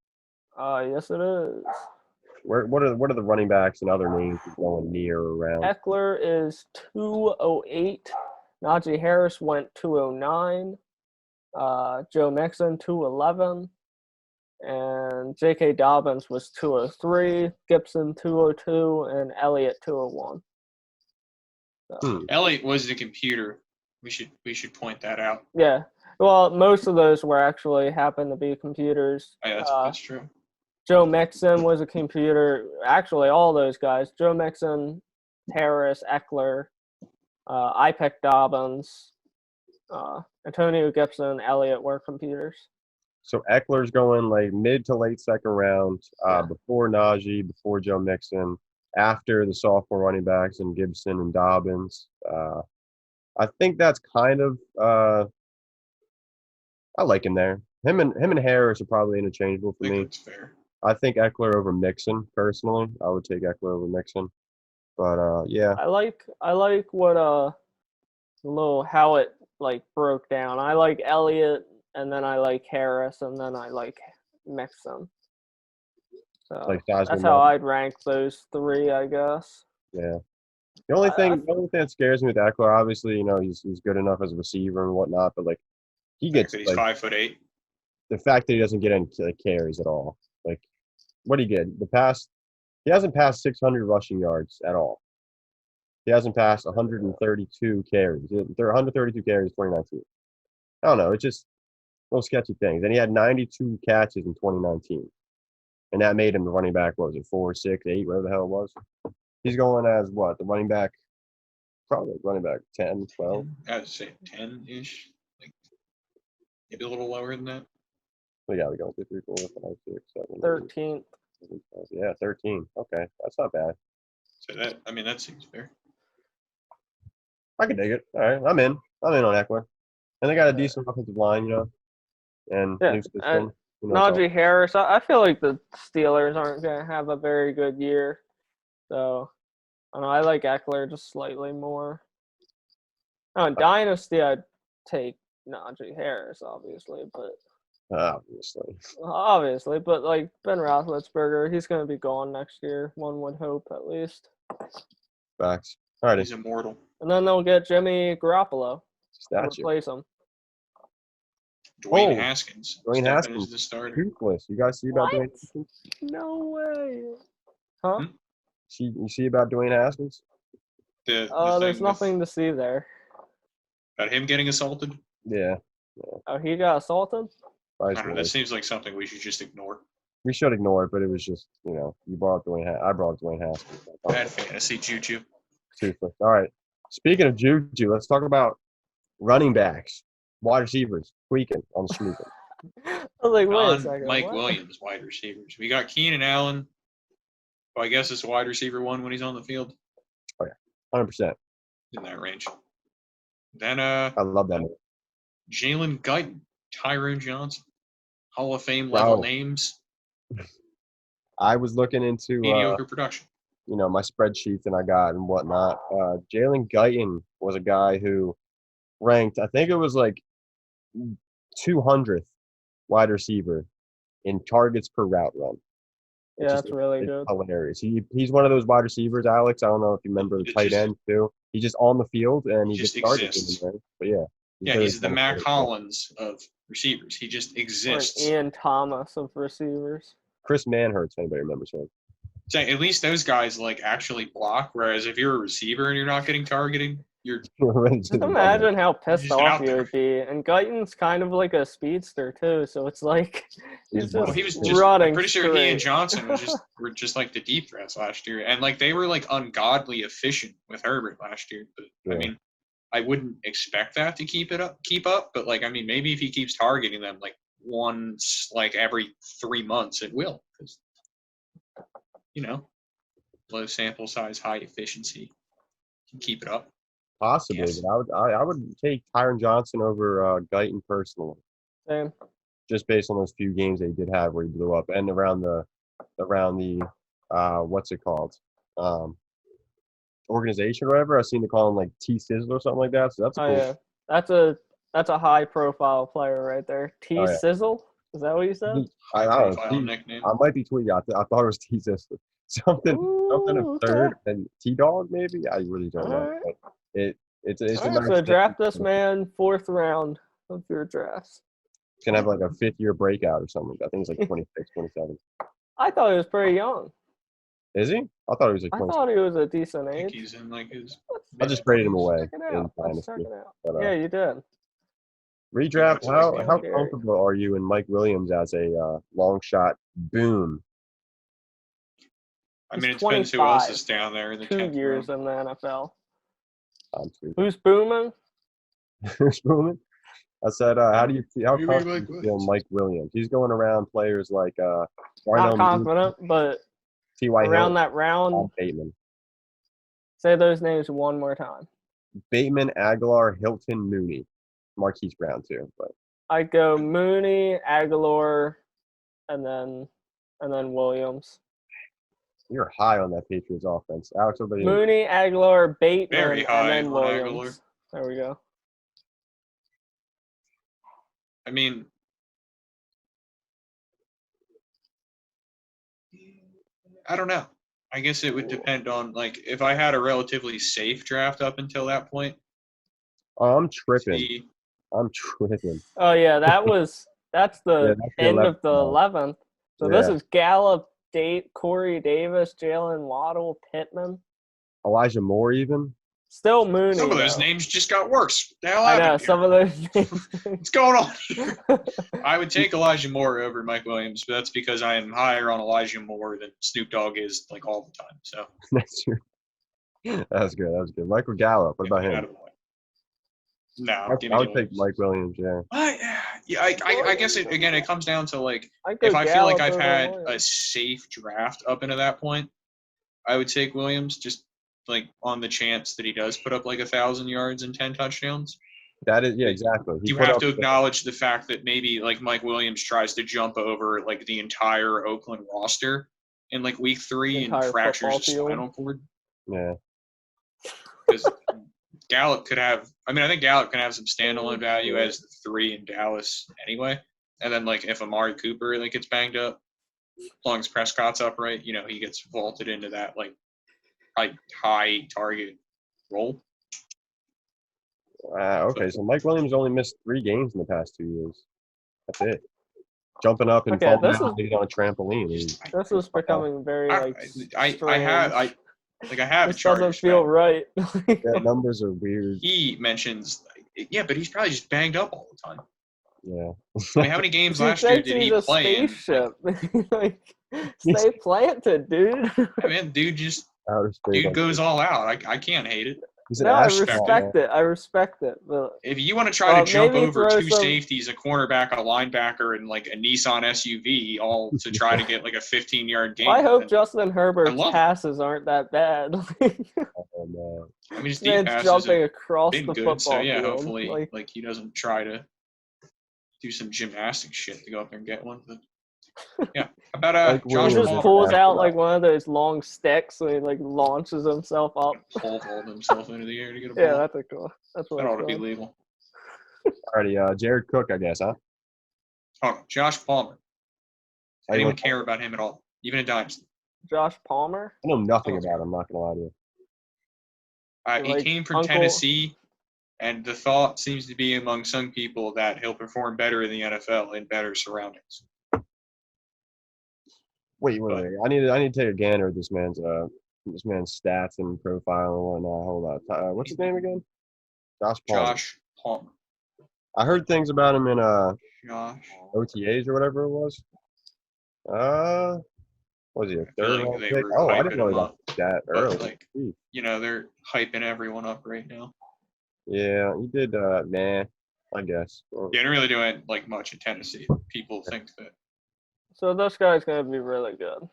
Speaker 2: no?
Speaker 4: Yes, it is.
Speaker 2: What are the running backs and other names going near or around?
Speaker 4: Eckler is 208. Najee Harris went 209. Joe Mixon 211. And J.K. Dobbins was 203. Gibson 202, and Elliott 201. So.
Speaker 3: Elliott was the computer. We should point that out.
Speaker 4: Yeah. Well, most of those happened to be computers.
Speaker 3: Yeah, that's true.
Speaker 4: Joe Mixon was a computer. Actually, all those guys. Joe Mixon, Harris, Eckler. I picked Dobbins. Antonio Gibson, Elliott were computers.
Speaker 2: So Eckler's going like mid to late 2nd round, before Najee, before Joe Mixon, after the sophomore running backs and Gibson and Dobbins. I think that's kind of I like him there. Him and Harris are probably interchangeable for me.
Speaker 3: That's fair.
Speaker 2: I think Eckler over Mixon personally. I would take Eckler over Mixon. But yeah.
Speaker 4: I like what how it like broke down. I like Elliott, and then I like Harris, and then I like Mixon. So that's how I'd rank those 3, I guess.
Speaker 2: Yeah. The only thing that scares me with Eckler, obviously, he's good enough as a receiver and whatnot, but like he gets
Speaker 3: he's 5'8".
Speaker 2: The fact that he doesn't get any carries at all. Like, what do you get? He hasn't passed 600 rushing yards at all. He hasn't passed 132 carries. There are 132 carries in 2019. I don't know. It's just little sketchy things. And he had 92 catches in 2019. And that made him the running back, 4, 6, 8, whatever the hell it was. He's going as what? The running back, probably running back 10, 12?
Speaker 3: I'd say 10-ish. Like, maybe a little lower than that.
Speaker 2: We got to go 2, 3, 4, 5, 6, 7,
Speaker 4: 13th.
Speaker 2: Yeah, 13. Okay, that's not bad.
Speaker 3: So that seems fair.
Speaker 2: I can dig it. All right, I'm in. I'm in on Eckler. And they got a decent offensive line, and
Speaker 4: Yeah,
Speaker 2: new system.
Speaker 4: Najee Harris. I feel like the Steelers aren't going to have a very good year. So, I don't know. I like Eckler just slightly more. Oh, in Dynasty, I'd take Najee Harris, obviously. But like Ben Roethlisberger, he's going to be gone next year. One would hope, at least.
Speaker 2: Facts. All right,
Speaker 3: He's immortal.
Speaker 4: And then they'll get Jimmy Garoppolo to
Speaker 2: statue.
Speaker 4: replace him.
Speaker 3: Dwayne Haskins.
Speaker 2: Dwayne
Speaker 3: stepping
Speaker 2: Haskins.
Speaker 3: as the starter.
Speaker 2: Toothless. You guys see about
Speaker 4: What?
Speaker 2: Dwayne Haskins?
Speaker 4: No way. Huh?
Speaker 2: You see about Dwayne Haskins?
Speaker 4: There's nothing to see there.
Speaker 3: About him getting assaulted?
Speaker 2: Yeah.
Speaker 4: Oh, he got assaulted?
Speaker 3: I don't know. That seems like something we should just ignore.
Speaker 2: We should ignore it, but it was just, you brought up I brought up Dwayne Haskins.
Speaker 3: Bad fantasy juju.
Speaker 2: Toothless. All right. Speaking of juju, let's talk about running backs, wide receivers, tweaking on the sneaker.
Speaker 4: I was like, wait a second.
Speaker 3: Mike
Speaker 4: what?
Speaker 3: Williams, wide receivers. We got Keenan Allen. Well, I guess it's wide receiver 1 when he's on the field.
Speaker 2: Oh, yeah. 100%.
Speaker 3: In that range. Then
Speaker 2: I love that.
Speaker 3: Jalen Guyton, Tyrone Johnson. Hall of Fame level names.
Speaker 2: I was looking into
Speaker 3: mediocre production.
Speaker 2: My spreadsheets and I got and whatnot. Jalen Guyton was a guy who ranked, I think it was like 200th wide receiver in targets per route run.
Speaker 4: Yeah, that's really good.
Speaker 2: Hilarious. He's one of those wide receivers, Alex. I don't know if you remember the tight end too. He's just on the field and he just
Speaker 3: exists.
Speaker 2: But yeah.
Speaker 3: He's the Mac Hollins of receivers. He just exists.
Speaker 4: Or Ian Thomas of receivers.
Speaker 2: Chris Manhurst, anybody remembers him?
Speaker 3: So at least those guys actually block. Whereas if you're a receiver and you're not getting targeted, you're
Speaker 4: just imagine how pissed off you would be. And Guyton's kind of like a speedster too, so it's like he's just running.
Speaker 3: I'm pretty sure
Speaker 4: straight.
Speaker 3: he and Johnson were just like the deep threats last year, and they were ungodly efficient with Herbert last year. But yeah. I mean, I wouldn't expect that to keep up. But maybe if he keeps targeting them once every 3 months, it will, because low sample size, high efficiency, can keep it up.
Speaker 2: Possibly, yes. But I would take Tyron Johnson over Guyton personally.
Speaker 4: Same.
Speaker 2: Just based on those few games they did have where he blew up, and around the what's it called, organization or whatever. I've seen they call him T-Sizzle or something like that. So that's cool.
Speaker 4: Yeah, that's a high profile player right there. T-Sizzle. Is that what you said?
Speaker 2: I don't know.
Speaker 3: Nickname.
Speaker 2: I might be tweeting. I thought it was T-Sizzle. Something absurd and T-Dog maybe. I really don't know. Right. But it's
Speaker 4: a nice so draft this man 4th round of your drafts.
Speaker 2: He's gonna have a 5th-year breakout or something. I think it's 26, 27.
Speaker 4: I thought he was pretty young.
Speaker 2: Is he? I thought he was
Speaker 4: 26. I thought he was a decent age.
Speaker 3: I think he's in his.
Speaker 2: I just traded him away.
Speaker 4: Let's check it out. But, yeah, you did.
Speaker 2: Redraft. How comfortable are you in Mike Williams as a long shot boom?
Speaker 3: I mean, it depends who else is down there in the
Speaker 4: 2 years in the NFL.
Speaker 2: Who's
Speaker 4: booming?
Speaker 2: Who's booming? I said, how confident do you feel Mike Williams? He's going around players like
Speaker 4: not confident, but
Speaker 2: T.Y.
Speaker 4: around that round.
Speaker 2: Bateman.
Speaker 4: Say those names one more time.
Speaker 2: Bateman, Aguilar, Hilton, Mooney, Marquise Brown too. But
Speaker 4: I'd go Mooney, Aguilar, and then Williams.
Speaker 2: You're high on that Patriots offense, Alex.
Speaker 4: Mooney, Aguilar, Bateman,
Speaker 3: very high
Speaker 4: and then Williams.
Speaker 3: Aguilar.
Speaker 4: There we go.
Speaker 3: I mean, I don't know. I guess it would depend on if I had a relatively safe draft up until that point.
Speaker 2: Oh, I'm tripping.
Speaker 4: Oh yeah, that's the end of the 11th. So this is Gallup, Corey Davis, Jalen Waddle, Pittman,
Speaker 2: Elijah Moore, even.
Speaker 4: Still Mooney.
Speaker 3: Some of those names just got worse.
Speaker 4: I know some of those names.
Speaker 3: What's going on here? I would take Elijah Moore over Mike Williams, but that's because I am higher on Elijah Moore than Snoop Dogg is all the time. So
Speaker 2: that's true. That was good. Michael Gallup. What about him?
Speaker 3: No,
Speaker 2: I would take Mike Williams. Yeah.
Speaker 3: Yeah, I guess it comes down to like
Speaker 4: I'd go
Speaker 3: if I feel like
Speaker 4: Gallup
Speaker 3: I've
Speaker 4: over
Speaker 3: had
Speaker 4: Williams.
Speaker 3: a safe draft up into that point, I would take Williams just like on the chance that he does put up like 1,000 yards and 10 touchdowns.
Speaker 2: That is, yeah, exactly. He
Speaker 3: You
Speaker 2: put
Speaker 3: have
Speaker 2: up
Speaker 3: to acknowledge the fact that maybe like Mike Williams tries to jump over like the entire Oakland roster in like week 3 and
Speaker 4: Entire
Speaker 3: fractures
Speaker 4: football
Speaker 3: a
Speaker 4: field.
Speaker 3: spinal cord.
Speaker 2: Yeah.
Speaker 3: Because Gallup could have. I mean, I think Gallup can have some standalone value as the 3 in Dallas anyway. And then like if Amari Cooper like gets banged up, as long as Prescott's upright, you know, he gets vaulted into that like high target role.
Speaker 2: Okay, so Mike Williams only missed 3 games in the past 2 years. That's it. Jumping up and
Speaker 4: Okay,
Speaker 2: falling
Speaker 4: this
Speaker 2: down
Speaker 4: is-
Speaker 2: like on a trampoline.
Speaker 4: This is becoming very like
Speaker 3: I have
Speaker 4: This
Speaker 3: a Chargers
Speaker 4: doesn't feel
Speaker 3: fan.
Speaker 4: right.
Speaker 2: Yeah, numbers are weird.
Speaker 3: He mentions, yeah, but he's probably just banged up all the time.
Speaker 2: Yeah.
Speaker 3: I mean, how many games
Speaker 4: He
Speaker 3: last year
Speaker 4: thinks
Speaker 3: did he
Speaker 4: he's a
Speaker 3: play in?
Speaker 4: spaceship. Like, stay planted, dude.
Speaker 3: I mean,
Speaker 2: Outer space.
Speaker 3: dude goes all out. I can't hate it.
Speaker 2: He's an
Speaker 4: No, I
Speaker 2: astronaut,
Speaker 4: respect
Speaker 2: man.
Speaker 4: it. I respect it. But
Speaker 3: If you want to try to jump
Speaker 4: maybe
Speaker 3: over
Speaker 4: throw
Speaker 3: 2
Speaker 4: some-
Speaker 3: safeties, a cornerback, a linebacker, and like a Nissan SUV, all to try to get like a 15-yard gain.
Speaker 4: I hope
Speaker 3: then-
Speaker 4: Justin Herbert's
Speaker 3: love it.
Speaker 4: passes aren't that bad.
Speaker 2: And,
Speaker 3: I mean, his deep
Speaker 4: Man's
Speaker 3: passes
Speaker 4: jumping
Speaker 3: have
Speaker 4: across
Speaker 3: been
Speaker 4: the
Speaker 3: good,
Speaker 4: football
Speaker 3: so yeah,
Speaker 4: field.
Speaker 3: hopefully, like he doesn't try to do some gymnastic shit to go up there and get one. But yeah, how about
Speaker 2: Like
Speaker 4: he
Speaker 3: Josh
Speaker 2: Williams
Speaker 4: just
Speaker 2: is
Speaker 3: Palmer
Speaker 4: pulls out
Speaker 2: astronaut.
Speaker 4: like one of those long sticks and he like launches himself up.
Speaker 3: pole vault himself into the air to get a
Speaker 4: Yeah,
Speaker 3: ball.
Speaker 4: that's a cool. That's what
Speaker 3: That
Speaker 4: it's
Speaker 3: ought to be
Speaker 4: called.
Speaker 3: legal.
Speaker 2: Alrighty, Jared Cook, I guess, huh?
Speaker 3: Oh, no, Josh Palmer.
Speaker 2: How you
Speaker 3: Anyone
Speaker 2: like-
Speaker 3: care about him at all? Even in Dynasty.
Speaker 4: Josh Palmer.
Speaker 2: I know nothing about him, I'm not gonna lie to you.
Speaker 3: He
Speaker 4: Like
Speaker 3: came from
Speaker 4: Uncle-
Speaker 3: Tennessee, and the thought seems to be among some people that he'll perform better in the NFL in better surroundings.
Speaker 2: Wait. I need to take a gander at this man's stats and profile and whatnot. Hold on. What's his name again? Josh Palmer.
Speaker 3: Josh Palmer.
Speaker 2: I heard things about him in
Speaker 3: Josh.
Speaker 2: OTAs or whatever it was. Was he a
Speaker 3: feel
Speaker 2: third
Speaker 3: like
Speaker 2: round
Speaker 3: they
Speaker 2: pick?
Speaker 3: were
Speaker 2: Oh, I
Speaker 3: hyping
Speaker 2: didn't know he
Speaker 3: him
Speaker 2: got
Speaker 3: up.
Speaker 2: that
Speaker 3: But,
Speaker 2: early.
Speaker 3: like,
Speaker 2: Jeez.
Speaker 3: you know, they're hyping everyone up right now.
Speaker 2: Yeah, he did. Nah, I guess.
Speaker 3: He didn't really do it like much in Tennessee. People think that.
Speaker 4: So this guy's gonna be really good.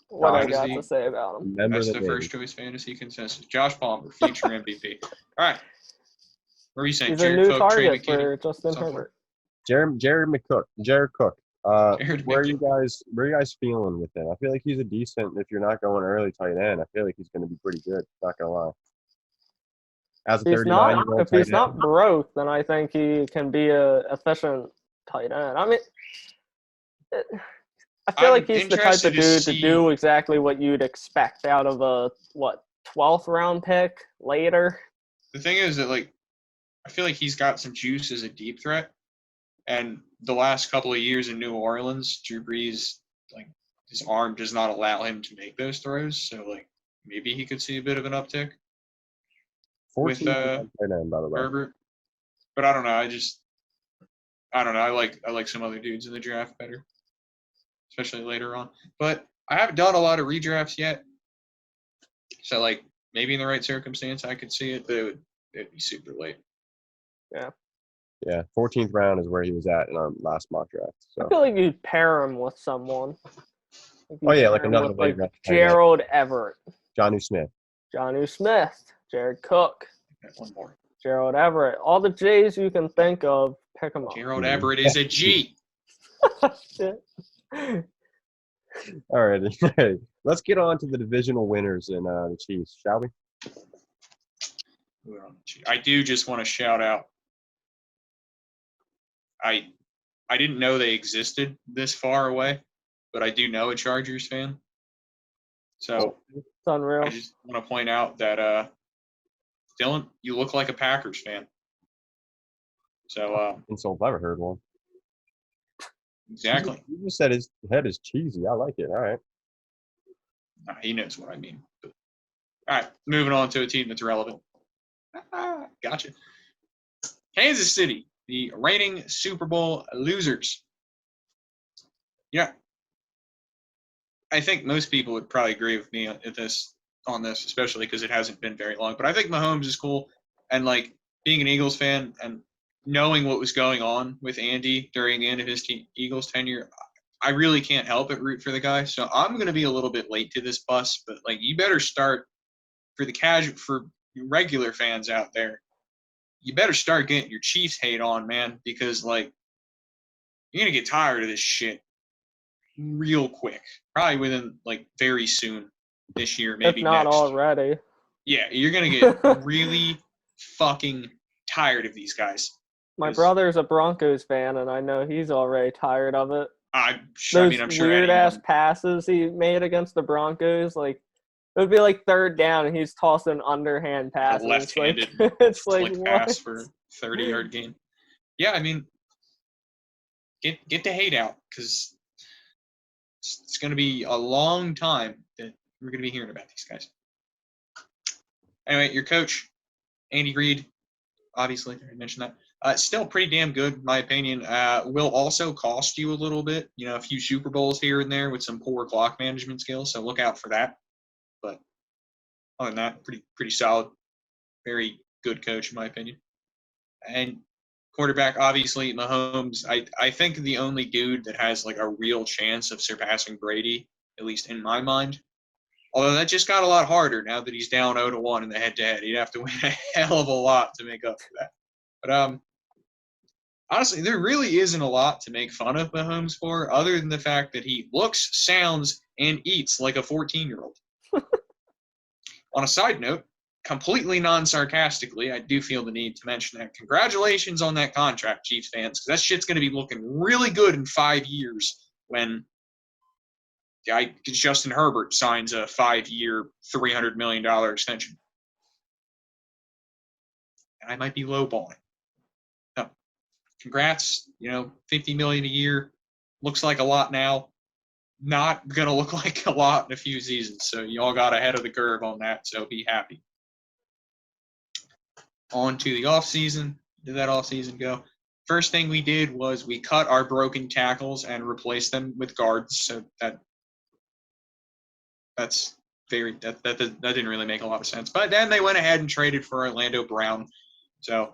Speaker 4: What I got
Speaker 3: Dynasty.
Speaker 4: to say about him.
Speaker 2: Remember
Speaker 3: That's
Speaker 2: the
Speaker 3: the
Speaker 2: name.
Speaker 3: first choice fantasy consensus. Josh Palmer, future MVP. All right. What are you saying?
Speaker 4: He's a
Speaker 3: Jared
Speaker 4: new
Speaker 3: Cook, Trey
Speaker 4: target
Speaker 3: McKinney,
Speaker 4: for Justin
Speaker 3: something?
Speaker 4: Herbert.
Speaker 2: Jared Cook.
Speaker 3: Jared
Speaker 2: Where are you
Speaker 3: McKinney.
Speaker 2: guys feeling with him? I feel like he's a decent. If you're not going early tight end, I feel like he's going to be pretty good. Not gonna lie. As a
Speaker 4: He's not.
Speaker 2: 39-year-old
Speaker 4: If
Speaker 2: tight
Speaker 4: he's
Speaker 2: end,
Speaker 4: not broke, then I think he can be a efficient tight end. I mean, I feel
Speaker 3: I'm
Speaker 4: like he's the type of
Speaker 3: interested to
Speaker 4: dude to
Speaker 3: see-
Speaker 4: do exactly what you'd expect out of a 12th round pick later.
Speaker 3: The thing is that, like, I feel like he's got some juice as a deep threat. And the last couple of years in New Orleans, Drew Brees, like, his arm does not allow him to make those throws. So, like, maybe he could see a bit of an uptick.
Speaker 2: 14
Speaker 3: with,
Speaker 2: tight end, by the way.
Speaker 3: Herbert. But I don't know. I don't know. I like some other dudes in the draft better, especially later on. But I haven't done a lot of redrafts yet. So, like, maybe in the right circumstance, I could see it, but it'd be super late.
Speaker 2: Yeah, 14th round is where he was at in our last mock draft.
Speaker 4: I
Speaker 2: So
Speaker 4: feel like you'd pair him with someone.
Speaker 2: Oh, yeah, like
Speaker 4: pair him
Speaker 2: another
Speaker 4: with,
Speaker 2: late round tight end.
Speaker 4: Gerald Everett,
Speaker 2: Jonnu Smith.
Speaker 4: Jonnu Smith, Jared Cook,
Speaker 3: Got one more.
Speaker 4: Gerald Everett. All the J's you can think of, pick them up.
Speaker 3: Gerald Everett is a G.
Speaker 4: Shit.
Speaker 2: All right, hey, let's get on to the divisional winners in the Chiefs, shall we?
Speaker 3: I do just want to shout out. I didn't know they existed this far away, but I do know a Chargers fan. So
Speaker 4: It's unreal.
Speaker 3: I just want to point out that Dylan, you look like a Packers fan. So
Speaker 2: Insult I've ever heard one.
Speaker 3: exactly.
Speaker 2: You just said his head is cheesy. I like it. All right.
Speaker 3: Nah, he knows what I mean. But, all right, moving on to a team that's relevant. Gotcha. Kansas City, the reigning Super Bowl losers. Yeah. I think most people would probably agree with me on this, especially because it hasn't been very long. But I think Mahomes is cool. And, like, being an Eagles fan, and knowing what was going on with Andy during the end of his Eagles tenure, I really can't help but root for the guy. So I'm going to be a little bit late to this bus, but like you better start for regular fans out there. You better start getting your Chiefs hate on, man, because like you're going to get tired of this shit real quick. Probably within like very soon this year, maybe
Speaker 4: if not
Speaker 3: next.
Speaker 4: already.
Speaker 3: Yeah, you're going to get really fucking tired of these guys.
Speaker 4: My brother's a Broncos fan, and I know he's already tired of it.
Speaker 3: I'm
Speaker 4: Those
Speaker 3: sure
Speaker 4: weird-ass passes he made against the Broncos, like, it would be like third down, and he's tossing underhand passes.
Speaker 3: A left-handed
Speaker 4: it's like
Speaker 3: flick
Speaker 4: what?
Speaker 3: pass for 30-yard gain. Yeah, I mean, get the hate out, because it's going to be a long time that we're going to be hearing about these guys. Anyway, your coach, Andy Reid, obviously, I mentioned that. Still pretty damn good, in my opinion. Will also cost you a little bit, a few Super Bowls here and there with some poor clock management skills. So look out for that. But other than that, pretty solid, very good coach, in my opinion. And quarterback, obviously, Mahomes. I think the only dude that has like a real chance of surpassing Brady, at least in my mind. Although that just got a lot harder now that he's down 0-1 in the head-to-head. He'd have to win a hell of a lot to make up for that. But honestly, there really isn't a lot to make fun of Mahomes for, other than the fact that he looks, sounds, and eats like a 14-year-old. On a side note, completely non-sarcastically, I do feel the need to mention that. Congratulations on that contract, Chiefs fans, because that shit's going to be looking really good in 5 years when Justin Herbert signs a 5-year, $300 million extension. And I might be lowballing. No. Congrats, $50 million a year. Looks like a lot now. Not going to look like a lot in a few seasons. So you all got ahead of the curve on that, so be happy. On to the offseason. Did that offseason go? First thing we did was we cut our broken tackles and replaced them with guards. So that didn't really make a lot of sense. But then they went ahead and traded for Orlando Brown. So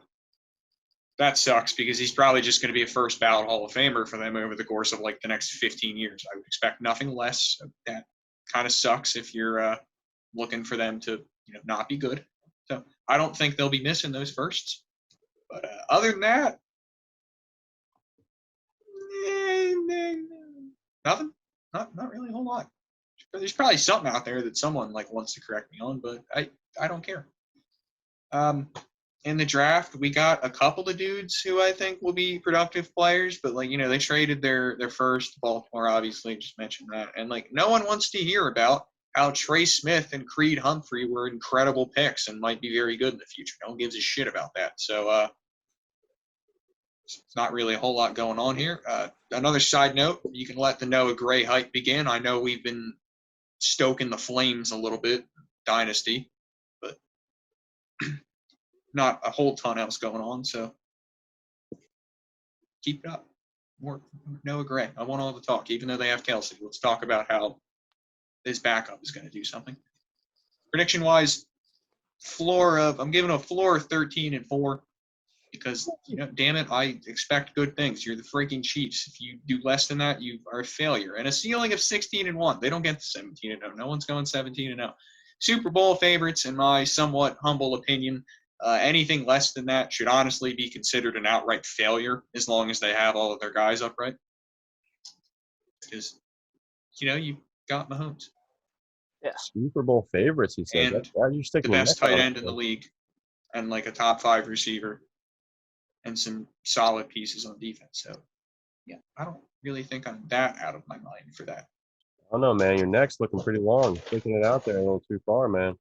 Speaker 3: that sucks because he's probably just going to be a first ballot Hall of Famer for them over the course of like the next 15 years. I would expect nothing less. That kind of sucks if you're looking for them to not be good. So I don't think they'll be missing those firsts. But other than that, nothing. Not really a whole lot. There's probably something out there that someone like wants to correct me on, but I don't care. In the draft, we got a couple of dudes who I think will be productive players, but they traded their first. Baltimore obviously just mentioned that, and no one wants to hear about how Trey Smith and Creed Humphrey were incredible picks and might be very good in the future. No one gives a shit about that. So it's not really a whole lot going on here. Another side note, you can let the Noah Gray hype begin. I know we've been stoking the flames a little bit, Dynasty, but not a whole ton else going on, so keep it up. More Noah Gray. I want all the talk, even though they have Kelsey. Let's talk about how his backup is going to do something. Prediction-wise, I'm giving a floor of 13-4 because, damn it, I expect good things. You're the freaking Chiefs. If you do less than that, you are a failure. And a ceiling of 16-1. They don't get to 17-0. No one's going 17-0. Super Bowl favorites, in my somewhat humble opinion. Anything less than that should honestly be considered an outright failure as long as they have all of their guys upright. Because, you got Mahomes.
Speaker 4: Yeah.
Speaker 2: Super Bowl favorites, he said.
Speaker 3: And
Speaker 2: you're sticking
Speaker 3: the best tight end in the league and a top 5 receiver and some solid pieces on defense. So, yeah, I don't really think I'm that out of my mind for that.
Speaker 2: I don't know, man. Your neck's looking pretty long. Sticking it out there a little too far, man.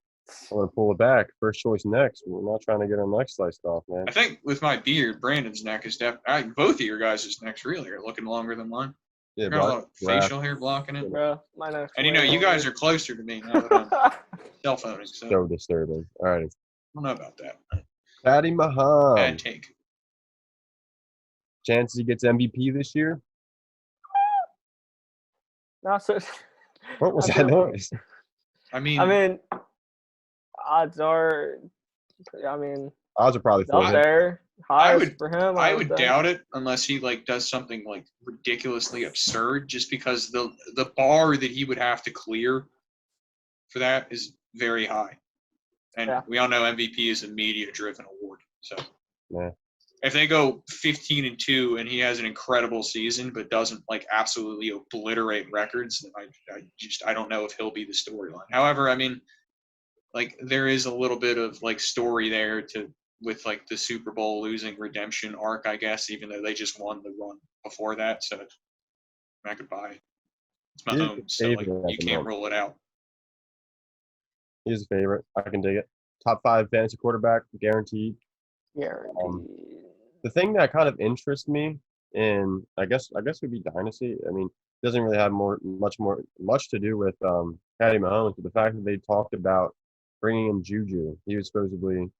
Speaker 2: I want to pull it back. First choice next. We're not trying to get our neck sliced off, man.
Speaker 3: I think with my beard, Brandon's neck is definitely – both of your guys' necks really are looking longer than mine.
Speaker 2: Yeah,
Speaker 3: got a lot of facial hair blocking it.
Speaker 4: Bro, my neck's
Speaker 3: And, you guys are closer to me now that I'm cell phoning.
Speaker 2: So disturbing. All right.
Speaker 3: I don't know about that.
Speaker 2: Patty Mahomes.
Speaker 3: Bad take.
Speaker 2: Chances he gets MVP this year?
Speaker 4: Not so.
Speaker 2: What was that noise?
Speaker 3: I mean,
Speaker 4: odds are,
Speaker 2: Odds are probably
Speaker 4: Up
Speaker 2: 40.
Speaker 4: there.
Speaker 3: I
Speaker 4: Highest
Speaker 3: would
Speaker 4: for him.
Speaker 3: I would
Speaker 4: think.
Speaker 3: doubt it unless he like does something like ridiculously absurd, just because the bar that he would have to clear for that is very high. And
Speaker 4: Yeah.
Speaker 3: we all know MVP is a media driven award. So
Speaker 2: Yeah.
Speaker 3: if they go 15-2 and he has an incredible season but doesn't like absolutely obliterate records, then I don't know if he'll be the storyline. However, I mean, like there is a little bit of like story there with like the Super Bowl losing redemption arc, I guess, even though they just won the run before that. So I could buy it. It's
Speaker 2: He is the
Speaker 3: Mahomes, so like
Speaker 2: favorite at
Speaker 3: you
Speaker 2: the
Speaker 3: can't
Speaker 2: moment.
Speaker 3: rule it out.
Speaker 2: He's a favorite. I can dig it. Top 5 fantasy quarterback, guaranteed.
Speaker 4: Guaranteed.
Speaker 2: The thing that kind of interests me in, I guess would be dynasty. I mean, it doesn't really have much to do with Patty Mahomes, but the fact that they talked about bringing in Juju. He was supposedly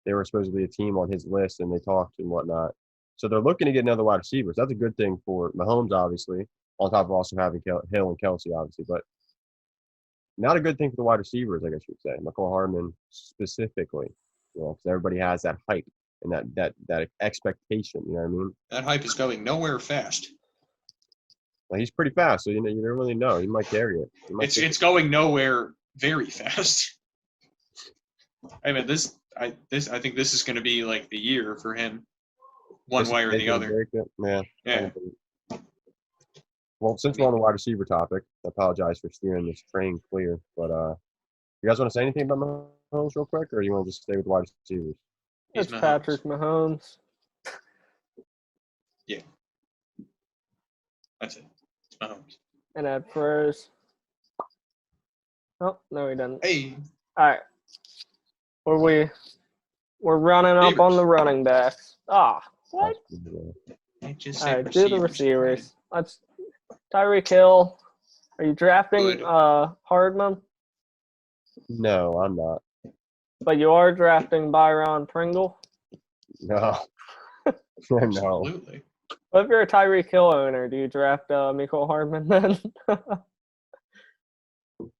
Speaker 2: they were supposedly a team on his list, and they talked and whatnot. So they're looking to get another wide receiver. So that's a good thing for Mahomes, obviously, on top of also having Hill and Kelsey, obviously, but not a good thing for the wide receivers, I guess you would say. McCall Hardman specifically, because everybody has that hype and that expectation. You know what I mean?
Speaker 3: That hype is going nowhere fast.
Speaker 2: Well, he's pretty fast, so you don't really know. He might carry it.
Speaker 3: It's going nowhere very fast. I mean, I think this is going to be like the year for him, one way or the other.
Speaker 2: Yeah. Well, since we're on the wide receiver topic, I apologize for steering this train clear. But you guys want to say anything about Mahomes real quick, or do you want to just stay with the wide receivers?
Speaker 4: It's Patrick Mahomes.
Speaker 3: Yeah. That's it. It's Mahomes.
Speaker 4: And Ed Perez. Oh, no, he didn't.
Speaker 3: Hey.
Speaker 4: All right. We're running up on the running backs. Ah, what?
Speaker 3: I just
Speaker 4: All
Speaker 3: said
Speaker 4: right, do the receivers. Let's Tyreek Hill. Are you drafting Hardman?
Speaker 2: No, I'm not.
Speaker 4: But you are drafting Byron Pringle?
Speaker 2: No. No.
Speaker 3: Absolutely.
Speaker 4: Well, if you're a Tyreek Hill owner, do you draft Mecole Hardman then?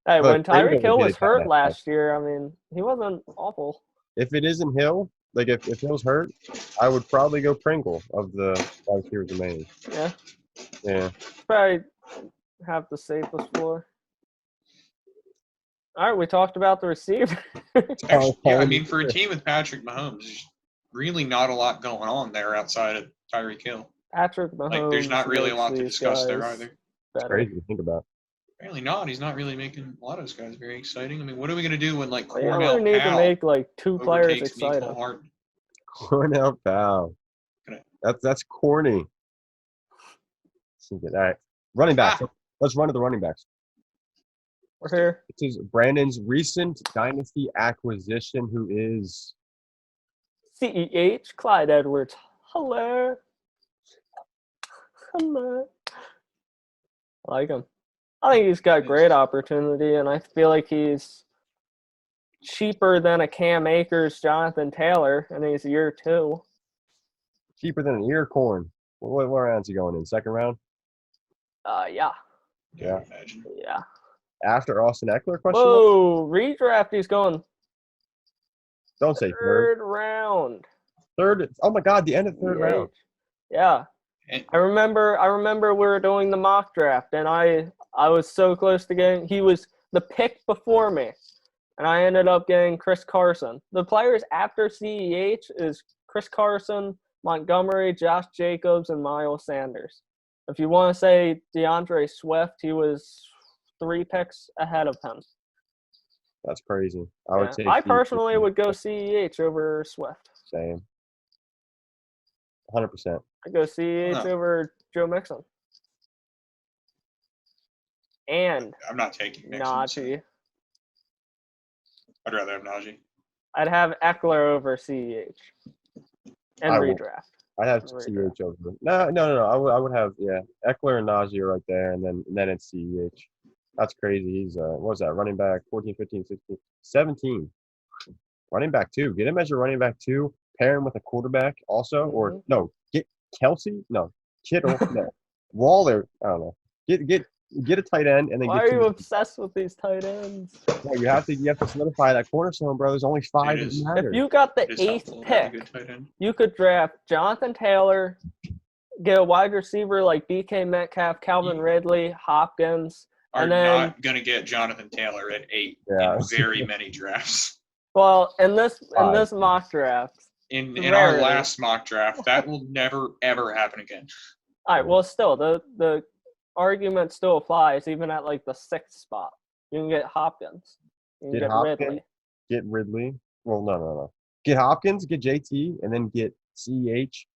Speaker 4: Hey, when Tyreek Hill was hurt last year, I mean, he wasn't awful.
Speaker 2: If it isn't Hill, like if Hill's hurt, I would probably go Pringle of the wide receivers remaining.
Speaker 4: Yeah.
Speaker 2: Yeah.
Speaker 4: Probably have the safest floor. All right, we talked about the receiver.
Speaker 3: Actually, yeah, I mean, for a team with Patrick Mahomes, there's really not a lot going on there outside of Tyreek Hill.
Speaker 4: Patrick Mahomes.
Speaker 3: Like, there's not really a lot to discuss there either.
Speaker 2: It's crazy to think about.
Speaker 3: Apparently not. He's not really making a lot of those guys very exciting. I mean, what are we going to do when, like,
Speaker 4: Cornell
Speaker 3: Cornell
Speaker 4: need
Speaker 3: Powell
Speaker 4: to make, like, 2 players exciting.
Speaker 2: Cornell Powell. That's corny. All right. Running backs. Let's run to the running backs.
Speaker 4: We're here.
Speaker 2: This is Brandon's recent dynasty acquisition, who is
Speaker 4: CEH, Clyde Edwards. Hello. Hello. I like him. I think he's got great opportunity, and I feel like he's cheaper than a Cam Akers, Jonathan Taylor, and he's year 2.
Speaker 2: Cheaper than an ear corn. What round's he going in? Second round?
Speaker 4: Yeah.
Speaker 2: Yeah.
Speaker 4: Yeah.
Speaker 2: After Austin Eckler?
Speaker 4: Whoa, redraft. He's going.
Speaker 2: Don't say
Speaker 4: third round.
Speaker 2: Third. Oh my God, the end of the third round.
Speaker 4: Yeah. I remember we were doing the mock draft, and I was so close to getting. He was the pick before me, and I ended up getting Chris Carson. The players after CEH is Chris Carson, Montgomery, Josh Jacobs, and Miles Sanders. If you want to say DeAndre Swift, he was 3 picks ahead of him.
Speaker 2: That's crazy. I
Speaker 4: personally would go CEH over Swift.
Speaker 2: Same. 100%.
Speaker 4: I'd go CEH over Joe Mixon. And
Speaker 3: I'm not taking Mixon.
Speaker 4: Najee.
Speaker 3: I'd rather have Najee.
Speaker 4: I'd have Eckler over CEH. And redraft.
Speaker 2: I'd have CEH over. No. I would have Eckler and Najee are right there, and then it's CEH. That's crazy. He's what was that? Running back 14, 15, 16, 17. Running back 2. Get him as your running back 2. Pair him with a quarterback also, or no, get Kelsey. No, Kittle. No, Waller. I don't know. Get get a tight end, and then
Speaker 4: Why
Speaker 2: get
Speaker 4: are you
Speaker 2: two.
Speaker 4: obsessed with these tight ends?
Speaker 2: Well, you have to solidify that cornerstone, bro. There's only 5
Speaker 3: It
Speaker 2: that
Speaker 3: is.
Speaker 2: matter.
Speaker 4: If you got the
Speaker 3: It is
Speaker 4: 8th
Speaker 3: helpful to have a
Speaker 4: pick,
Speaker 3: good tight end.
Speaker 4: you could draft Jonathan Taylor, get a wide receiver like BK Metcalf, Calvin Ridley, Hopkins,
Speaker 3: Are
Speaker 4: and then
Speaker 3: not going to get Jonathan Taylor at 8
Speaker 2: Yeah.
Speaker 3: in very many drafts.
Speaker 4: well in this
Speaker 2: Five.
Speaker 4: mock draft.
Speaker 3: In
Speaker 4: Rarely.
Speaker 3: our last mock draft, that will never ever happen again.
Speaker 4: All right, well, still the argument still applies even at like the 6th spot. You can get Hopkins. You can
Speaker 2: Get
Speaker 4: get
Speaker 2: Hopkins.
Speaker 4: Ridley.
Speaker 2: Get Ridley. Well, no. Get Hopkins, get JT, and then get CEH.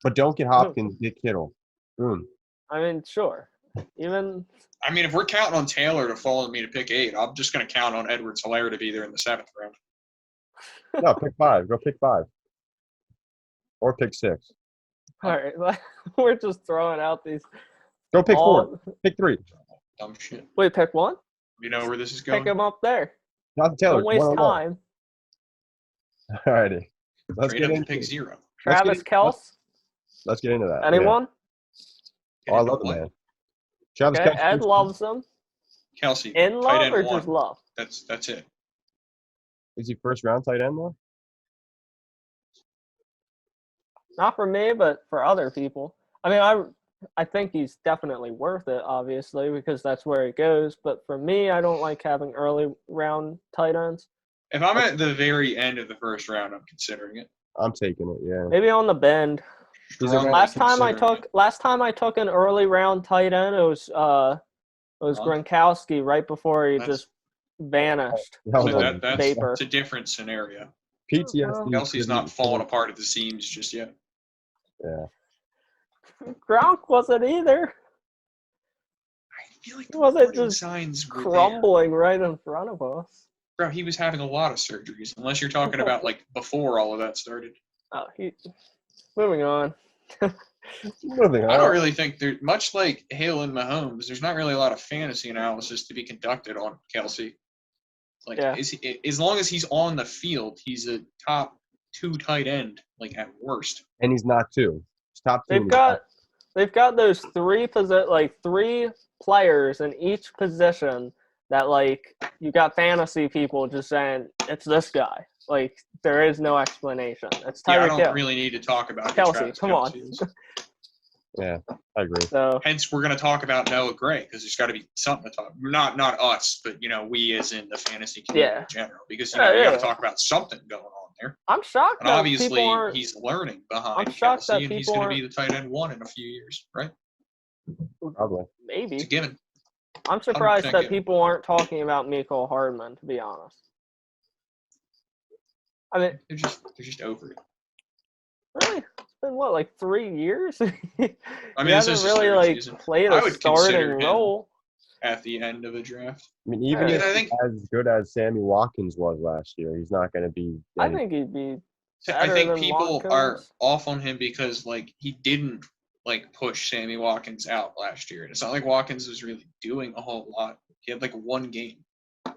Speaker 2: But don't get Hopkins, get Kittle. Boom.
Speaker 4: I mean, sure. Even
Speaker 3: I mean, if we're counting on Taylor to follow me to pick 8, I'm just going to count on Edwards-Helaire to be there in the 7th round.
Speaker 2: No, pick 5. Go pick 5. Or pick 6.
Speaker 4: all right, we're just throwing out these.
Speaker 2: Go pick 4. Pick 3.
Speaker 3: Dumb shit.
Speaker 4: Wait, pick one.
Speaker 3: You know where this is going?
Speaker 4: Pick him up there.
Speaker 2: Not Taylor.
Speaker 4: Don't waste
Speaker 2: 1-on-1.
Speaker 4: time.
Speaker 2: All righty. Let's
Speaker 3: Trade
Speaker 2: get
Speaker 3: him to
Speaker 2: into
Speaker 3: pick
Speaker 2: it.
Speaker 3: 0.
Speaker 4: Travis Kelce.
Speaker 2: Let's get into that.
Speaker 4: Anyone?
Speaker 2: Yeah. Oh, I love the man. Travis
Speaker 4: Okay,
Speaker 2: Kelce.
Speaker 4: Ed loves him.
Speaker 3: Kelsey,
Speaker 4: In
Speaker 3: tight
Speaker 4: love
Speaker 3: end
Speaker 4: or
Speaker 3: 1.
Speaker 4: just love?
Speaker 3: That's it.
Speaker 2: Is he first round tight end though?
Speaker 4: Not for me, but for other people. I mean, I think he's definitely worth it, obviously, because that's where he goes. But for me, I don't like having early round tight ends.
Speaker 3: If I'm at the very end of the first round, I'm considering it.
Speaker 2: I'm taking it. Yeah.
Speaker 4: Maybe on the bend.
Speaker 3: Strongly
Speaker 4: Last time I
Speaker 3: considering
Speaker 4: took an early round tight end, it was Gronkowski right before he
Speaker 3: That's-
Speaker 4: just vanished.
Speaker 2: That was
Speaker 3: So
Speaker 2: a
Speaker 3: that's
Speaker 4: vapor.
Speaker 3: it's a different scenario.
Speaker 2: PTSD.
Speaker 3: Kelsey's not falling apart at the seams just yet.
Speaker 2: Yeah.
Speaker 4: Gronk wasn't either.
Speaker 3: I feel like
Speaker 4: He
Speaker 3: the
Speaker 4: wasn't
Speaker 3: warning
Speaker 4: just
Speaker 3: signs were
Speaker 4: crumbling right in front of us.
Speaker 3: there. Bro, he was having a lot of surgeries, unless you're talking about like before all of that started.
Speaker 4: Oh, moving on.
Speaker 2: Moving on.
Speaker 3: I don't really think there, much like Hale and Mahomes, there's not really a lot of fantasy analysis to be conducted on Kelsey. Like,
Speaker 4: Yeah.
Speaker 3: as long as he's on the field, he's a top 2 tight end, like at worst.
Speaker 2: And he's not 2. He's top 2.
Speaker 4: They've got those three players in each position that like you got fantasy people just saying it's this guy. Like there is no explanation. It's
Speaker 3: Yeah, I
Speaker 4: Tyreek
Speaker 3: don't
Speaker 4: Hill.
Speaker 3: really need to talk about who
Speaker 4: Kelsey,
Speaker 3: Travis
Speaker 4: come on.
Speaker 3: Kelce is.
Speaker 2: Yeah, I agree.
Speaker 4: So
Speaker 3: Hence, we're going to talk about Noah Gray because there's got to be something to talk. Not us, but we as in the fantasy community in general, because we got to talk about something going on there.
Speaker 4: I'm shocked
Speaker 3: And
Speaker 4: that
Speaker 3: obviously,
Speaker 4: people aren't.
Speaker 3: he's learning behind
Speaker 4: I'm shocked
Speaker 3: Kelsey,
Speaker 4: that
Speaker 3: and he's
Speaker 4: people
Speaker 3: going to be the tight end 1 in a few years, right?
Speaker 2: Probably.
Speaker 4: Maybe.
Speaker 3: It's a given.
Speaker 4: I'm surprised
Speaker 3: 100%
Speaker 4: that
Speaker 3: given.
Speaker 4: people aren't talking about Mecole Hardman, to be honest. I mean,
Speaker 3: They're just over it.
Speaker 4: really? It's been what, like 3 years?
Speaker 3: I mean,
Speaker 4: he
Speaker 3: this
Speaker 4: hasn't
Speaker 3: is his
Speaker 4: really
Speaker 3: third
Speaker 4: like
Speaker 3: season.
Speaker 4: played
Speaker 3: I
Speaker 4: a
Speaker 3: would consider
Speaker 4: starting
Speaker 3: him
Speaker 4: role.
Speaker 3: At the end of a draft.
Speaker 2: I mean, even
Speaker 4: Yeah.
Speaker 2: if
Speaker 3: I
Speaker 2: he's
Speaker 3: think-
Speaker 2: as good as Sammy Watkins was last year, he's not going to be.
Speaker 4: I think he'd be
Speaker 3: I
Speaker 4: better
Speaker 3: think
Speaker 4: than
Speaker 3: people
Speaker 4: Watkins.
Speaker 3: are off on him because like he didn't like push Sammy Watkins out last year. It's not like Watkins was really doing a whole lot. He had like 1 game.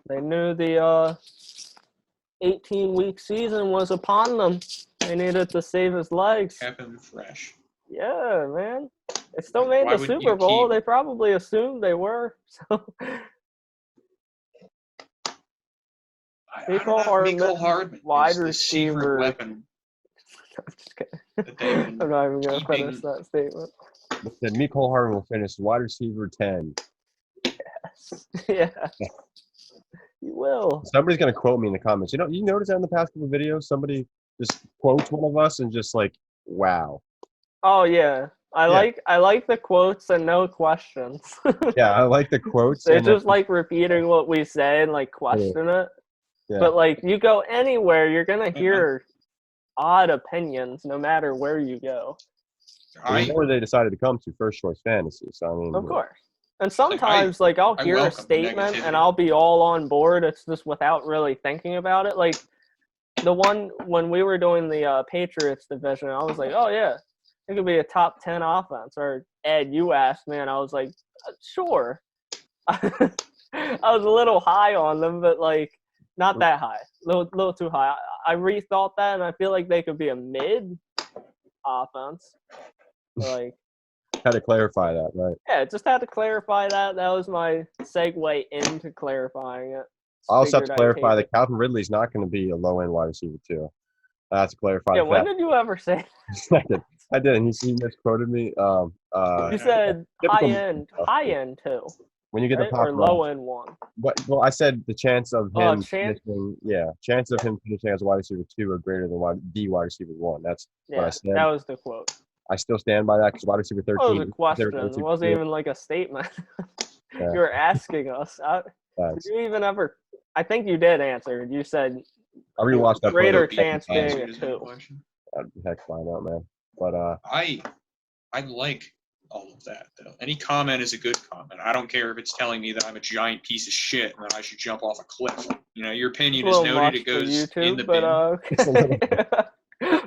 Speaker 4: They knew the 18-week season was upon them. They needed to save his legs.
Speaker 3: Kept him fresh.
Speaker 4: Yeah, man. They still made
Speaker 3: Why
Speaker 4: the
Speaker 3: wouldn't
Speaker 4: Super
Speaker 3: you
Speaker 4: Bowl.
Speaker 3: keep-
Speaker 4: They probably assumed they were. So
Speaker 3: I
Speaker 4: Mecole
Speaker 3: don't know.
Speaker 4: Hardman,
Speaker 3: Mecole Hardman
Speaker 4: wide
Speaker 3: is the secret
Speaker 4: receiver.
Speaker 3: weapon
Speaker 4: I'm just kidding.
Speaker 3: that they've been
Speaker 4: I'm not even going to
Speaker 3: keeping-
Speaker 4: finish that statement.
Speaker 2: Said Mecole Hardman will finish wide receiver 10.
Speaker 4: Yeah. You will.
Speaker 2: Somebody's going to quote me in the comments. You notice that in the past couple of videos, somebody just quotes one of us and just like, wow.
Speaker 4: Oh yeah. I like the quotes and no questions.
Speaker 2: Yeah, I like the quotes.
Speaker 4: They
Speaker 2: and then-
Speaker 4: just like repeating what we say and like question it.
Speaker 2: Yeah.
Speaker 4: But like you go anywhere, you're gonna hear odd opinions no matter where you go.
Speaker 2: Well, you know where they decided to come to, first choice fantasy. So I mean,
Speaker 4: Of course. And sometimes like I'll
Speaker 3: I
Speaker 4: hear a
Speaker 3: welcome the
Speaker 4: statement
Speaker 3: negativity.
Speaker 4: and I'll be all on board. It's just without really thinking about it. Like the one when we were doing the Patriots division, I was like, oh yeah, it could be a top 10 offense. Or Ed, you asked me, and I was like, sure. I was a little high on them, but like not that high, little too high. I rethought that, and I feel like they could be a mid offense. Like
Speaker 2: Had to clarify that, right?
Speaker 4: Yeah, just had to clarify that. That was my segue into clarifying it.
Speaker 2: I also have
Speaker 4: Figured
Speaker 2: to
Speaker 4: I'd
Speaker 2: clarify
Speaker 4: take
Speaker 2: that
Speaker 4: it.
Speaker 2: Calvin Ridley's not going to be a low-end wide receiver, too. I have to clarify
Speaker 4: Yeah,
Speaker 2: that.
Speaker 4: when did you ever say
Speaker 2: I did. And he misquoted me.
Speaker 4: you said
Speaker 2: typical-
Speaker 4: high end too,
Speaker 2: when you get
Speaker 4: right?
Speaker 2: the
Speaker 4: Or
Speaker 2: pop
Speaker 4: low end one?
Speaker 2: well, I said the chance of
Speaker 4: Oh,
Speaker 2: him finishing, chance of him finishing as a wide receiver 2 are greater than wide receiver 1. That's what I
Speaker 4: Yeah,
Speaker 2: said.
Speaker 4: that was the quote.
Speaker 2: I still stand by that because wide receiver 13.
Speaker 4: That was a question.
Speaker 2: considered wide
Speaker 4: It
Speaker 2: receiver
Speaker 4: wasn't
Speaker 2: 2.
Speaker 4: even like a statement.
Speaker 2: Yeah.
Speaker 4: You were asking us. Did
Speaker 2: Facts.
Speaker 4: you even ever? I think you did answer. You said
Speaker 2: I rewatched that.
Speaker 4: greater
Speaker 2: play.
Speaker 4: chance being
Speaker 3: Answered
Speaker 4: a
Speaker 3: his own
Speaker 4: 2.
Speaker 3: question.
Speaker 2: Heck, find out, man. But
Speaker 3: I like all of that though. Any comment is a good comment. I don't care if it's telling me that I'm a giant piece of shit and that I should jump off a cliff. You know, your opinion is noted. It goes in the bin.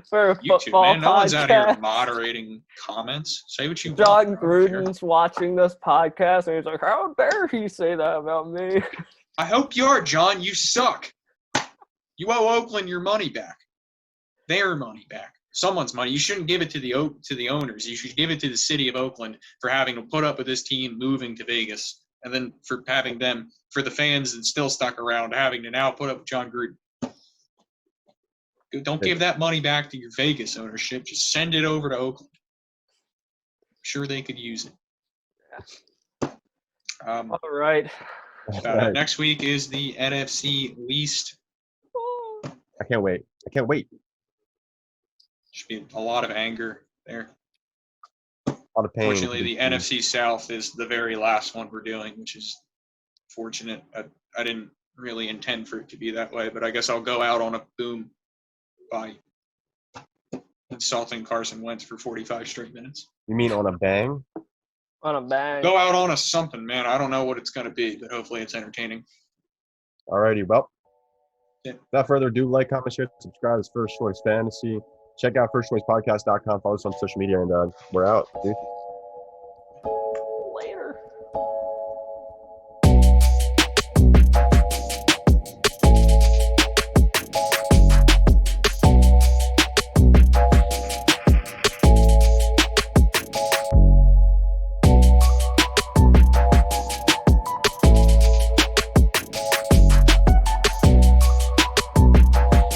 Speaker 4: For a
Speaker 3: YouTube,
Speaker 4: football
Speaker 3: man. No one's out here
Speaker 4: podcast.
Speaker 3: moderating comments. Say what you want.
Speaker 4: John
Speaker 3: I don't care.
Speaker 4: Gruden's watching this podcast and he's like, "How dare he say that about me?"
Speaker 3: I hope you are, John. You suck. You owe Oakland your money back. Their money back. Someone's money. You shouldn't give it to the owners. You should give it to the city of Oakland for having to put up with this team moving to Vegas, and then for the fans that still stuck around, having to now put up with John Gruden. Don't give that money back to your Vegas ownership. Just send it over to Oakland. I'm sure they could use it.
Speaker 4: All right.
Speaker 3: Next week is the NFC East.
Speaker 2: I can't wait.
Speaker 3: Should be a lot of anger there.
Speaker 2: A lot of pain.
Speaker 3: Fortunately, the NFC South is the very last one we're doing, which is fortunate. I didn't really intend for it to be that way, but I guess I'll go out on a boom by insulting Carson Wentz for 45 straight minutes.
Speaker 2: You mean on a bang?
Speaker 4: On a bang.
Speaker 3: Go out on a something, man. I don't know what it's going to be, but hopefully it's entertaining.
Speaker 2: Alrighty, well.
Speaker 3: Yeah.
Speaker 2: Without further ado, like, comment, share, subscribe. It's First Choice Fantasy. Check out firstchoicepodcast.com. Follow us on social media, and we're out, dude.